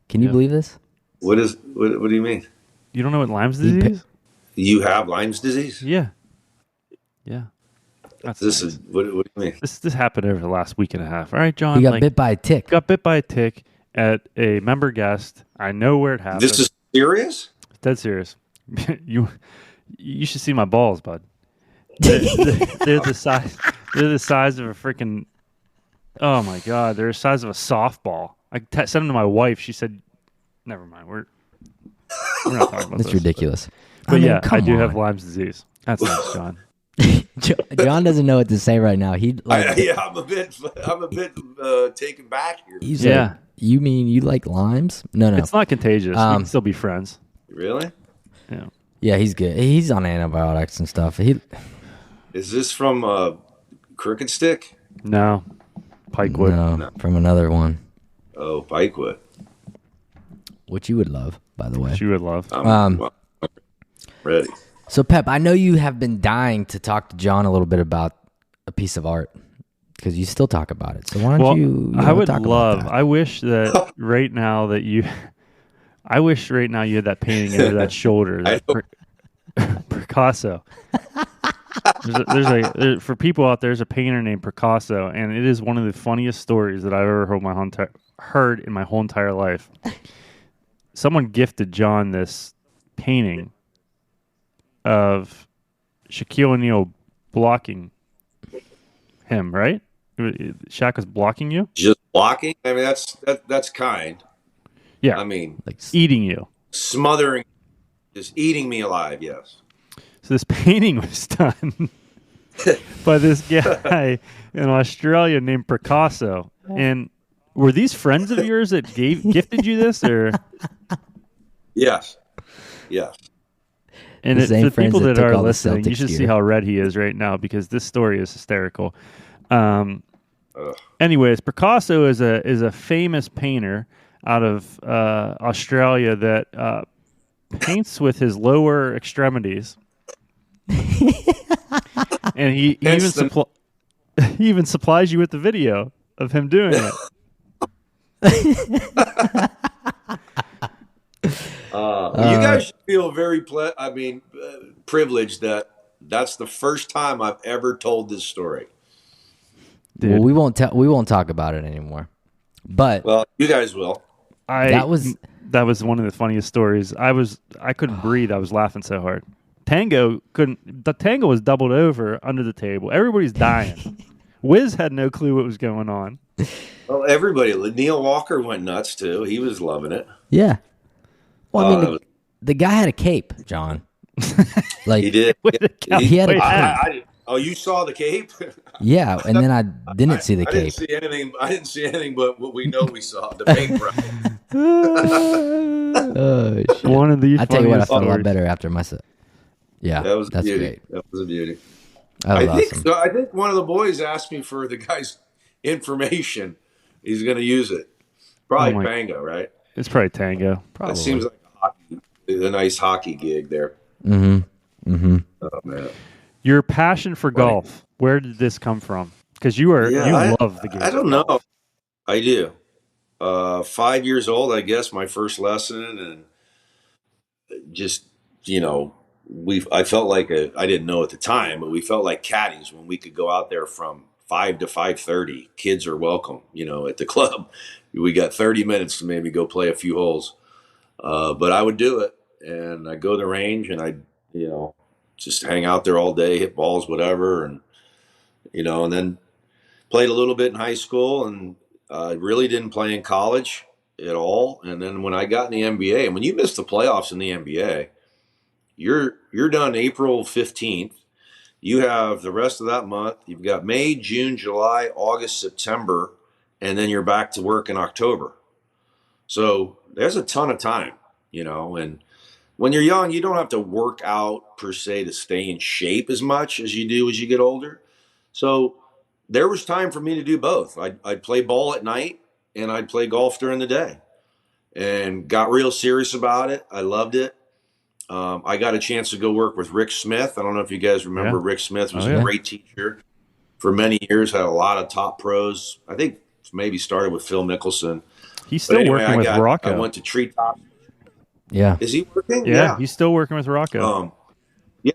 Can you believe this? What do you mean? You don't know what Lyme's disease is? You have Lyme's disease? Yeah. That's nice. What do you mean? This happened over the last week and a half. All right, John. He got bit by a tick. Got bit by a tick at a member guest. I know where it happened. This is serious? Dead serious. You should see my balls, bud. They're the size. They're the size of a freaking. Oh my god! They're the size of a softball. I sent them to my wife. She said, "Never mind. We're not talking about this." It's ridiculous. But I do have Lyme's disease. That's nice, John. John doesn't know what to say right now. I'm a bit taken back here. He's like, you mean you like limes? No. It's not contagious. We can still be friends. Really? Yeah. Yeah, he's good. He's on antibiotics and stuff. Is this from Crooked Stick? No. Pikewood. No, from another one. Oh, Pikewood. Which you would love, by the way. Which you would love. Ready. So, Pep, I know you have been dying to talk to John a little bit about a piece of art because you still talk about it. So why don't you I would talk love. about that? I wish that right now that you. I wish right now you had that painting over that shoulder. That Picasso. For people out there, there's a painter named Picasso, and it is one of the funniest stories that I've ever heard in my whole entire life. someone gifted John this painting of Shaquille O'Neal blocking him, right? Shaq was blocking you? Just blocking? I mean, that's kind. Yeah. I mean, Like, Eating you. smothering, just eating me alive, yes. So this painting was done by this guy in Australia named Picasso. And were these friends of yours that gifted you this, or? Yes. Yes. And The same for people friends that that took are all the listening, you Celtics should see gear. how red he is right now because this story is hysterical. Ugh. Anyways, Picasso is a famous painter out of Australia that paints with his lower extremities, and he Hence the he even supplies you with the video of him doing it. Well, you guys should feel very privileged that that's the first time I've ever told this story. Dude, well, we won't talk about it anymore. But Well, you guys will. that was one of the funniest stories. I couldn't breathe. I was laughing so hard. Tango couldn't. The Tango was doubled over under the table. Everybody's dying. Wiz had no clue what was going on. Well, everybody. Neil Walker went nuts too. He was loving it. yeah. Well, I mean, that was- the guy had a cape, John. Like He did. He had a Wait, cape. I didn't. Oh, you saw the cape? Yeah, and then I didn't see the I didn't cape. see anything. I didn't see anything but what we know we saw. The paintbrush. Oh, shit. One of the I tell you what, I funniest felt a lot stories. better after my set. Yeah, That was a that's beauty. great. That was a beauty. That was awesome. I think one of the boys asked me for the guy's information. He's going to use it. Probably Oh my- Pango, right? It's probably Tango. Probably. That seems like a nice hockey gig there. Mm-hmm. Mm-hmm. Oh man. Your passion for golf. Where did this come from? Because you love the game. I don't know. I do. 5 years old, I guess, my first lesson, and just I felt like I didn't know at the time, but we felt like caddies when we could go out there from 5 to 5:30. Kids are welcome, at the club. We got 30 minutes to maybe go play a few holes, but I would do it, and I go to the range, and I just hang out there all day, hit balls, whatever, and then played a little bit in high school, and really didn't play in college at all. And then when I got in the NBA, and when you miss the playoffs in the NBA, you're done April 15th. You have the rest of that month. You've got May, June, July, August, September, and then you're back to work in October. So there's a ton of time, and when you're young, you don't have to work out per se to stay in shape as much as you do as you get older. So there was time for me to do both. I'd play ball at night and I'd play golf during the day, and got real serious about it. I loved it. I got a chance to go work with Rick Smith. I don't know if you guys remember. Yeah. Rick Smith was Oh, yeah. a great teacher for many years, had a lot of top pros. I think maybe started with Phil Mickelson. He's still working with Rocco. I went to Treetop. Yeah. Is he working? Yeah, he's still working with Rocco. Yeah.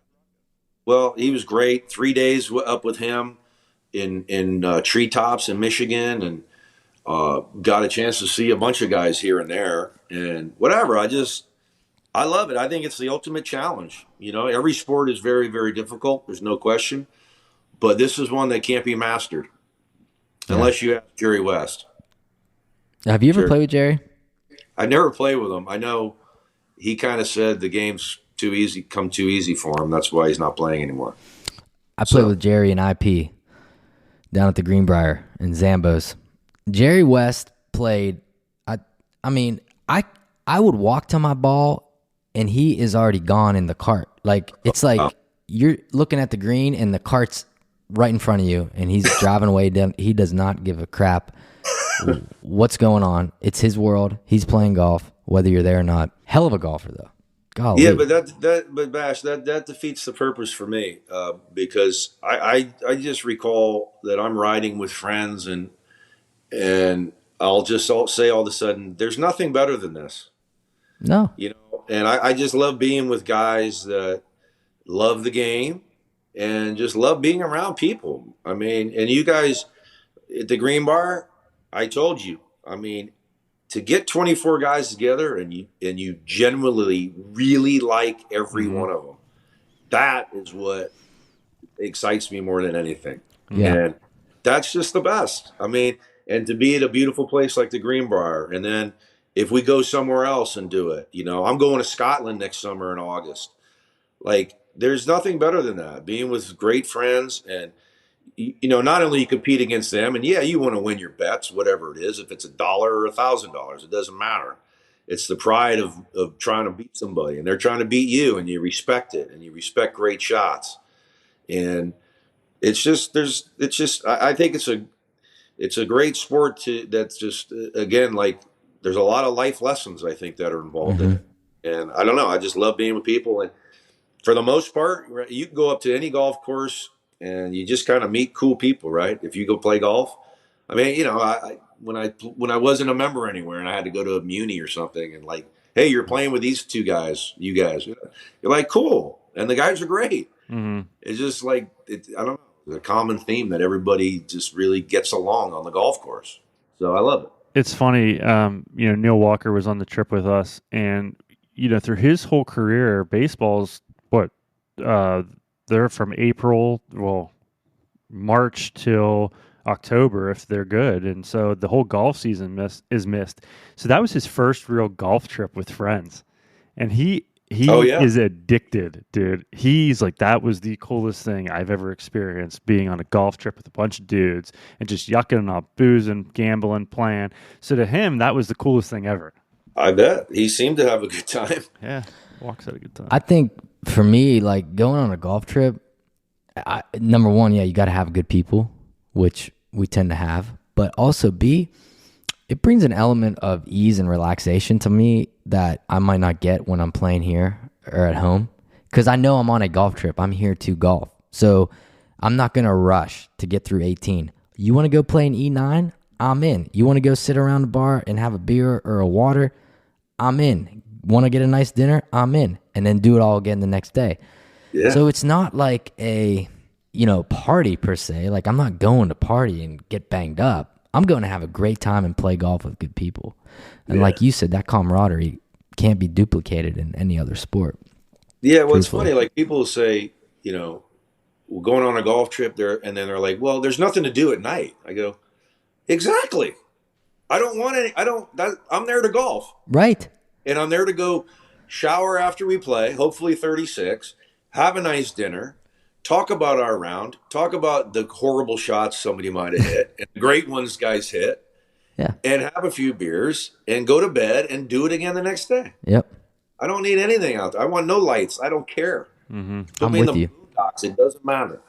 Well, he was great. 3 days up with him in Treetops in Michigan, and got a chance to see a bunch of guys here and there, and whatever. I love it. I think it's the ultimate challenge. Every sport is very, very difficult. There's no question, but this is one that can't be mastered unless you have Jerry West. Have you ever Sure. played with Jerry? I never played with him. I know he kind of said the game's too easy for him. That's why he's not playing anymore. I played with Jerry and IP down at the Greenbrier in Zambos. Jerry West played. I would walk to my ball, and he is already gone in the cart. Like it's like you're looking at the green, and the cart's right in front of you, and he's driving away. He does not give a crap what's going on. It's his world. He's playing golf, whether you're there or not. Hell of a golfer, though. Golly. Yeah, but Bash, that defeats the purpose for me, because I just recall that I'm riding with friends, and I'll just say all of a sudden, there's nothing better than this. No. And I just love being with guys that love the game and just love being around people. And you guys at the Green Bar, I told you, to get 24 guys together and you genuinely really like every one of them. That is what excites me more than anything. Yeah. And that's just the best. I mean, and to be at a beautiful place like the Greenbrier, and then if we go somewhere else and do it, I'm going to Scotland next summer in August. Like, there's nothing better than that. Being with great friends, and not only you compete against them, and yeah, you want to win your bets, whatever it is, if it's $1 or $1,000, it doesn't matter. It's the pride of trying to beat somebody, and they're trying to beat you, and you respect it, and you respect great shots, and I think it's a great sport that's just again, like, there's a lot of life lessons I think that are involved in it, and I don't know, I just love being with people, and for the most part, you can go up to any golf course and you just kind of meet cool people, right? If you go play golf, I mean, when I wasn't a member anywhere and I had to go to a muni or something, and like, hey, you're playing with these two guys, you're like, cool, and the guys are great. It's just like, I don't know, the common theme that everybody just really gets along on the golf course. So I love it. It's funny, Neil Walker was on the trip with us, and through his whole career, baseball's they're from March till October if they're good, and so the whole golf season is missed. So that was his first real golf trip with friends, and he is addicted, dude. He's like, that was the coolest thing I've ever experienced, being on a golf trip with a bunch of dudes and just yucking up, boozing, gambling, playing. So to him, that was the coolest thing ever. I bet he seemed to have a good time. Yeah, Walks had a good time. I think for me, like, going on a golf trip, number one, yeah, you got to have good people, which we tend to have, but also B, it brings an element of ease and relaxation to me that I might not get when I'm playing here or at home, because I know I'm on a golf trip. I'm here to golf, so I'm not going to rush to get through 18. You want to go play an E9? I'm in. You want to go sit around the bar and have a beer or a water? I'm in. Want to get a nice dinner? I'm in. And then do it all again the next day. Yeah. So it's not like a, party per se. Like, I'm not going to party and get banged up. I'm going to have a great time and play golf with good people. And like you said, that camaraderie can't be duplicated in any other sport. Yeah, well, it's funny. Like, people say, we're going on a golf trip there, and then they're like, well, there's nothing to do at night. I go, exactly. I don't want any. I'm there to golf. Right. And I'm there to go shower after we play, hopefully 36, have a nice dinner, talk about our round, talk about the horrible shots somebody might have hit, and the great ones guys hit, and have a few beers, and go to bed, and do it again the next day. Yep. I don't need anything out there. I want no lights. I don't care. Put me I'm in the boondocks. It doesn't matter.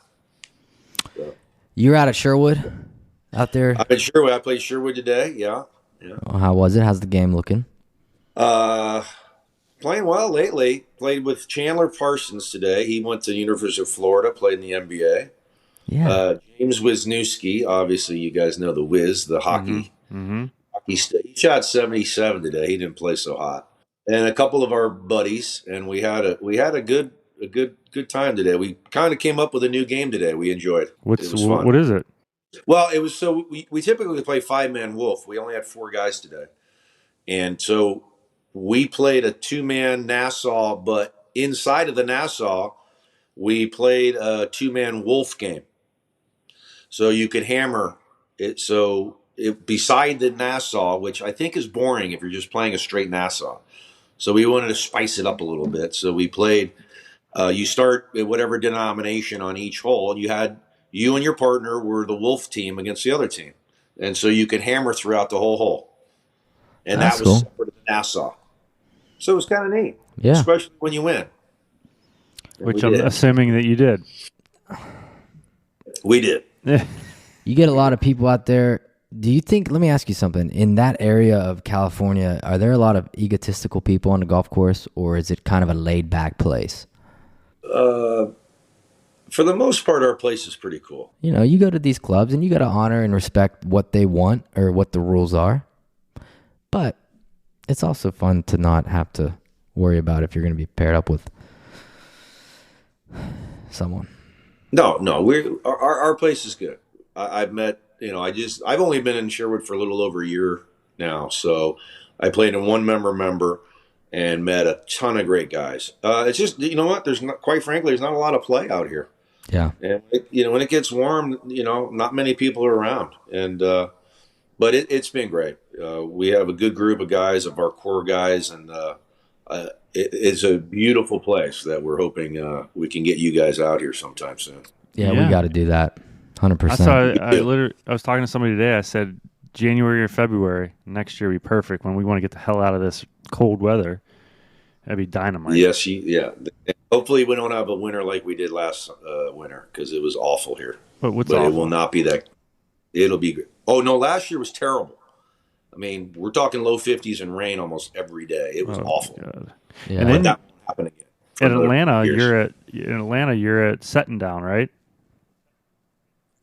So. You're out at Sherwood out there? I'm at Sherwood. I played Sherwood today, yeah. Oh, how was it? How's the game looking? Playing well lately. Played with Chandler Parsons today. He went to the University of Florida, played in the NBA. Yeah. James Wisniewski, obviously you guys know the Wiz, the hockey. He shot 77 today. He didn't play so hot. And a couple of our buddies, and we had a good time today. We kind of came up with a new game today. We enjoyed. What is it? Well, it was we typically play 5-man wolf. We only had 4 guys today, and so we played a 2-man Nassau. But inside of the Nassau, we played a 2-man wolf game. So you could hammer it. So beside the Nassau, which I think is boring if you're just playing a straight Nassau. So we wanted to spice it up a little bit. So we played. You start at whatever denomination on each hole, and you and your partner were the wolf team against the other team, and so you could hammer throughout the whole hole. And That's that was cool. separate of the Nassau. So it was kind of neat, Yeah. especially when you win. And which I'm assuming that you did. We did. You get a lot of people out there. Do you think, let me ask you something, in that area of California, are there a lot of egotistical people on the golf course, or is it kind of a laid-back place? For the most part, our place is pretty cool. You go to these clubs and you got to honor and respect what they want or what the rules are. But it's also fun to not have to worry about if you're going to be paired up with someone. No, our place is good. I've met, I've only been in Sherwood for a little over a year now. So I played in one member and met a ton of great guys. It's just, you know what? There's not, quite frankly, there's not a lot of play out here. Yeah. And when it gets warm, not many people are around. And but it's been great. We have a good group of guys, of our core guys, and it's a beautiful place that we're hoping we can get you guys out here sometime soon. Yeah, we got to do that. 100%. I was talking to somebody today. I said January or February next year would be perfect when we want to get the hell out of this cold weather. That'd be dynamite. Yes, yeah. Hopefully we don't have a winter like we did last winter, because it was awful here. But awful? It will not be that. It'll be good. Oh, no, last year was terrible. I mean, we're talking low 50s and rain almost every day. It was awful. God. Yeah. And then that won't happen again. In Atlanta, you're at Setting Down, right?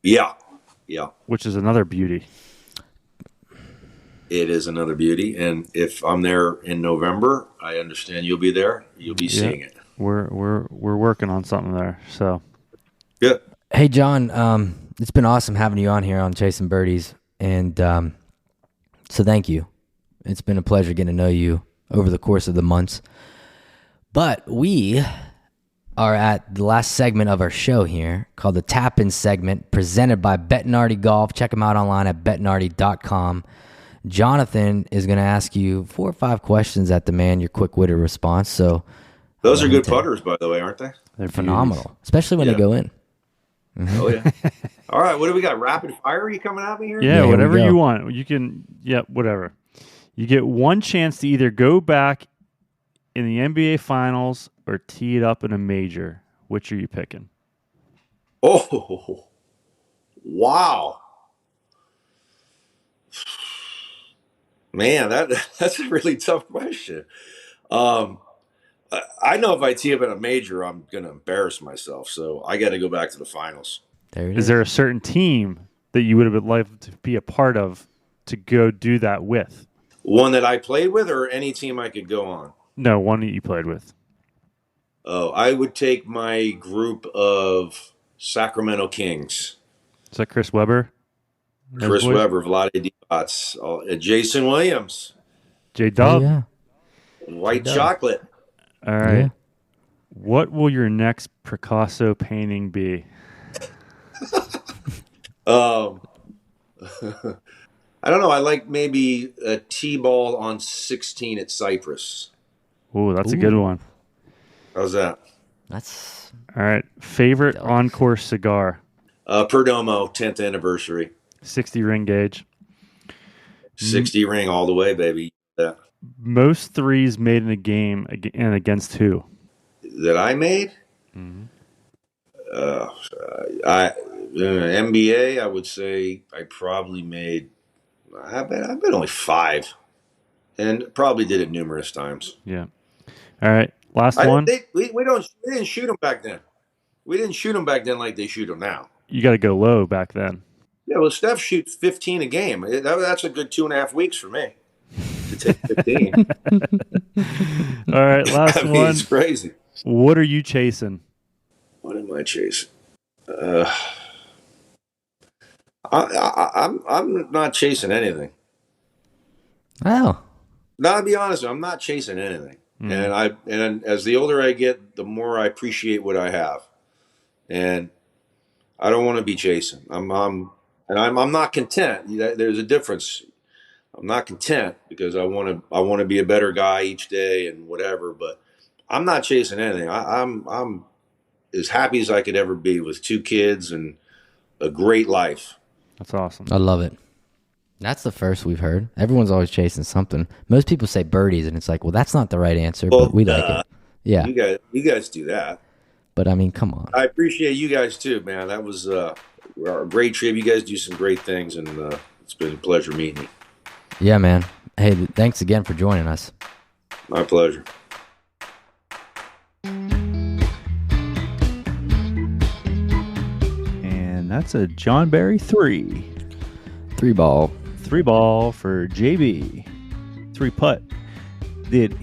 Yeah. Which is another beauty. It is another beauty, and if I'm there in November, I understand you'll be there. You'll be seeing it. We're working on something there. So good. Hey, John, it's been awesome having you on here on Chasing Birdies, and so thank you. It's been a pleasure getting to know you over the course of the months. But we are at the last segment of our show here, called the Tap-In segment, presented by Bettinardi Golf. Check them out online at bettinardi.com. Jonathan is going to ask you 4 or 5 questions that demand your quick-witted response. So those are good putters, by the way, aren't they? They're phenomenal, especially when they go in. Mm-hmm. Oh yeah! All right, what do we got? Rapid fire? Are you coming at me here? Yeah, whatever you want. You can. Yeah, whatever. You get one chance to either go back in the NBA Finals or tee it up in a major. Which are you picking? Oh, wow. Man, that's a really tough question. I know if I tee up in a major, I'm going to embarrass myself. So I got to go back to the finals. Is there a certain team that you would have liked to be a part of to go do that with? One that I played with, or any team I could go on? No, one that you played with. Oh, I would take my group of Sacramento Kings. Is that Chris Webber? Chris Webber, Vlade Divac, Jason Williams, J-Dub, White Chocolate. All right. Yeah. What will your next Picasso painting be? I don't know. I like maybe a T-ball on 16 at Cypress. Ooh, that's a good one. How's that? That's all right. Favorite Encore cigar? Perdomo, 10th anniversary. 60 ring gauge. 60 ring all the way, baby. Yeah. Most threes made in a game and against who? That I made? Mm-hmm. NBA, I would say I probably made, I bet only 5. And probably did it numerous times. Yeah. All right. Last one. We didn't shoot them back then. We didn't shoot them back then like they shoot them now. You got to go low back then. Yeah, well, Steph shoots 15 a game. That's a good 2.5 weeks for me to take 15. All right, last one. It's crazy. What are you chasing? What am I chasing? I'm not chasing anything. Oh. No, to be honest, I'm not chasing anything. And as the older I get, the more I appreciate what I have, and I don't want to be chasing. I'm not content. There's a difference. I'm not content because I want to be a better guy each day and whatever. But I'm not chasing anything. I'm as happy as I could ever be with 2 kids and a great life. That's awesome. I love it. That's the first we've heard. Everyone's always chasing something. Most people say birdies, and it's like, well, that's not the right answer, but we like it. Yeah, you guys do that. But I mean, come on. I appreciate you guys too, man. That was a great trip. You guys do some great things, and it's been a pleasure meeting you. Yeah, man. Hey, thanks again for joining us. My pleasure. And that's a John Barry 3. 3 ball. 3 ball for JB. 3 putt. Dude,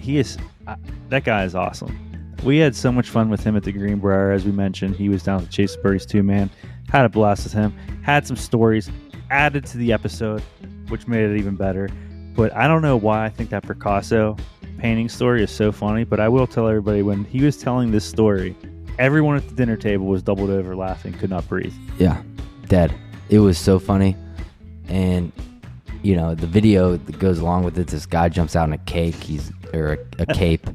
that guy is awesome. We had so much fun with him at the Greenbrier, as we mentioned. He was down to Chase Birdies too, man. Had a blast with him. Had some stories added to the episode, which made it even better. But I don't know why I think that Picasso painting story is so funny. But I will tell everybody, when he was telling this story, everyone at the dinner table was doubled over laughing, could not breathe. Yeah, dead. It was so funny. And, you know, the video that goes along with it, this guy jumps out in a cape. A cape.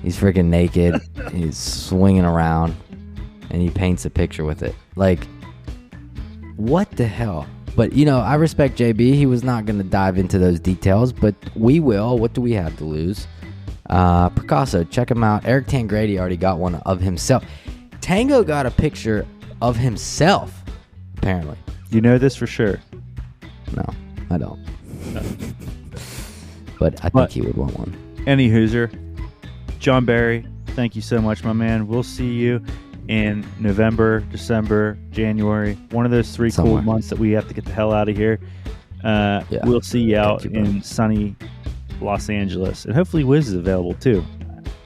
He's freaking naked. He's swinging around. And he paints a picture with it. Like, what the hell? But, you know, I respect JB. He was not going to dive into those details, but we will. What do we have to lose? Picasso, check him out. Eric Tangradi already got one of himself. Tango got a picture of himself, apparently. You know this for sure? No, I don't. No. But I think he would want one. Any Hoosier, John Barry, thank you so much, my man. We'll see you in November, December, January. One of those 3 cool months that we have to get the hell out of here. We'll see you out in sunny Los Angeles. And hopefully Wiz is available too.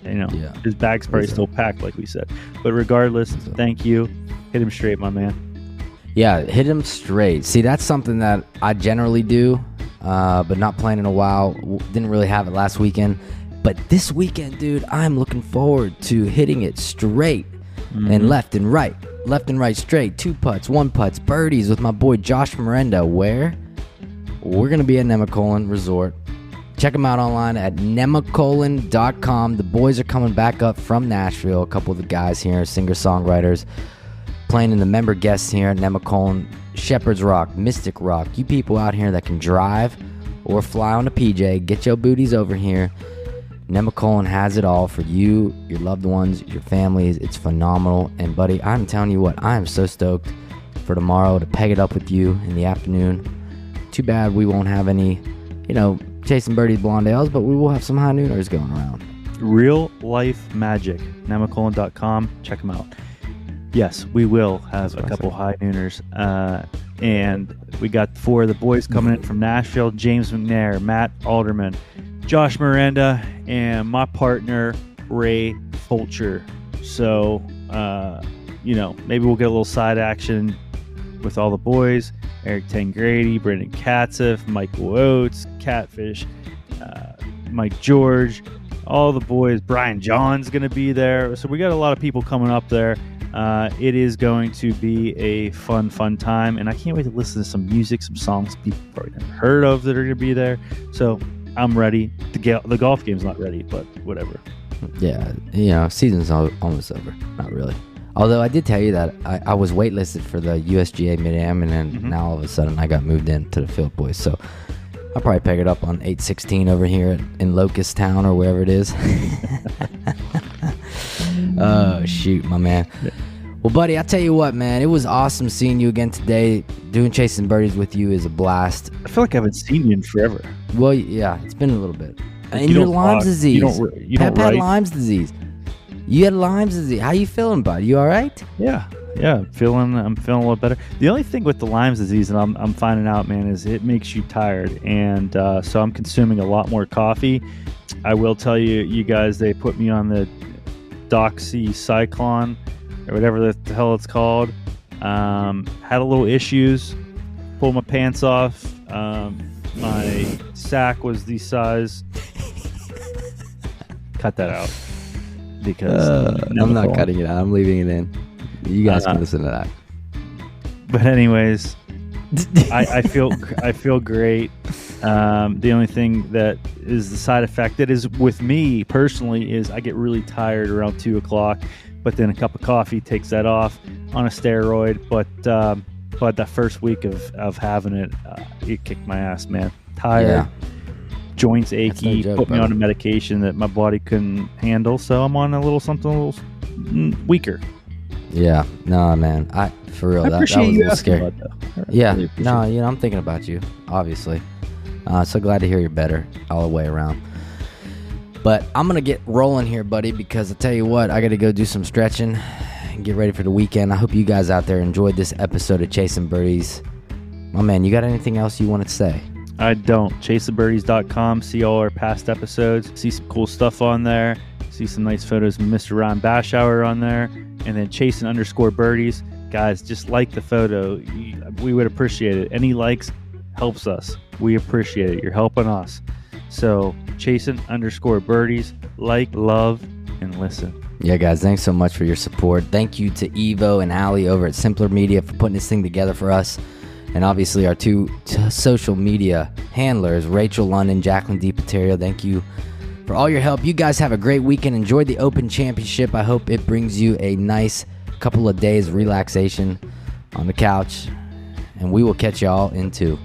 You know, his bag's probably still packed, like we said. But regardless, thank you. Hit him straight, my man. Yeah, hit him straight. See, that's something that I generally do, but not playing in a while. Didn't really have it last weekend. But this weekend, dude, I'm looking forward to hitting it straight and left and right. Left and right straight. 2 putts, 1 putts, birdies with my boy Josh Miranda. Where? We're going to be at Nemacolin Resort. Check them out online at nemacolin.com. The boys are coming back up from Nashville. A couple of the guys here, singer-songwriters, playing in the member guests here at Nemacolin. Shepherd's Rock, Mystic Rock. You people out here that can drive or fly on a PJ, get your booties over here. Nemacolin has it all for you, your loved ones, your families. It's phenomenal. And, buddy, I'm telling you what, I am so stoked for tomorrow to peg it up with you in the afternoon. Too bad we won't have any, you know, chasing birdies blonde ales, but we will have some high nooners going around. Real life magic. Nemacolin.com. Check them out. Yes, we will have a couple high nooners. And we got 4 of the boys coming in from Nashville: James McNair, Matt Alderman, Josh Miranda, and my partner, Ray Fulcher. So, you know, maybe we'll get a little side action with all the boys. Eric Tangradi, Brendan Katzeff, Michael Oates, Catfish, Mike George, all the boys. Brian John's going to be there. So we got a lot of people coming up there. It is going to be a fun time. And I can't wait to listen to some music, some songs people probably never heard of that are going to be there. So I'm ready. The golf game's not ready, but whatever. Yeah, you know, season's almost over. Not really. Although I did tell you that I was waitlisted for the USGA Mid-Am, and then now all of a sudden I got moved into the Field Boys. So I'll probably pick it up on 816 over here in Locust Town or wherever it is. Oh, shoot, my man. Well, buddy, I'll tell you what, man. It was awesome seeing you again today. Doing Chasing Birdies with you is a blast. I feel like I haven't seen you in forever. Well, yeah, it's been a little bit. And your Lyme's disease. Pep had Lyme's disease. You had Lyme's disease. How you feeling, bud? You all right? Yeah. I'm feeling a little better. The only thing with the Lyme's disease, and I'm finding out, man, is it makes you tired, and so I'm consuming a lot more coffee. I will tell you, you guys, they put me on the doxycycline or whatever the hell it's called. Had a little issues. Pulled my pants off. My sack was the size. Cut that out. Because I'm not cutting it out. I'm leaving it in. You guys can listen to that. But anyways, I feel great. The only thing that is the side effect that is with me personally is I get really tired around 2 o'clock, but then a cup of coffee takes that off on a steroid. But that first week of having it, it kicked my ass, man. Tired. Yeah. Joints achy, no joke, put me on a medication that my body couldn't handle, so I'm on a little something a little weaker. Yeah, no, man, for real, that was a little scary. Yeah, no, you know, I'm thinking about you, obviously. So glad to hear you're better all the way around. But I'm gonna get rolling here, buddy, because I tell you what, I got to go do some stretching and get ready for the weekend. I hope you guys out there enjoyed this episode of Chasing Birdies. My man, you got anything else you want to say? I don't. ChaseTheBirdies.com. See all our past episodes. See some cool stuff on there. See some nice photos of Mr. Ron Bashauer on there. And then Chasing_Birdies. Guys, just like the photo. We would appreciate it. Any likes helps us. We appreciate it. You're helping us. So chasing_birdies, like, love, and listen. Yeah, guys, thanks so much for your support. Thank you to Evo and Ali over at Simpler Media for putting this thing together for us. And obviously our two social media handlers, Rachel London, Jacqueline DiPaterio. Thank you for all your help. You guys have a great weekend. Enjoy the Open Championship. I hope it brings you a nice couple of days of relaxation on the couch. And we will catch y'all in 2.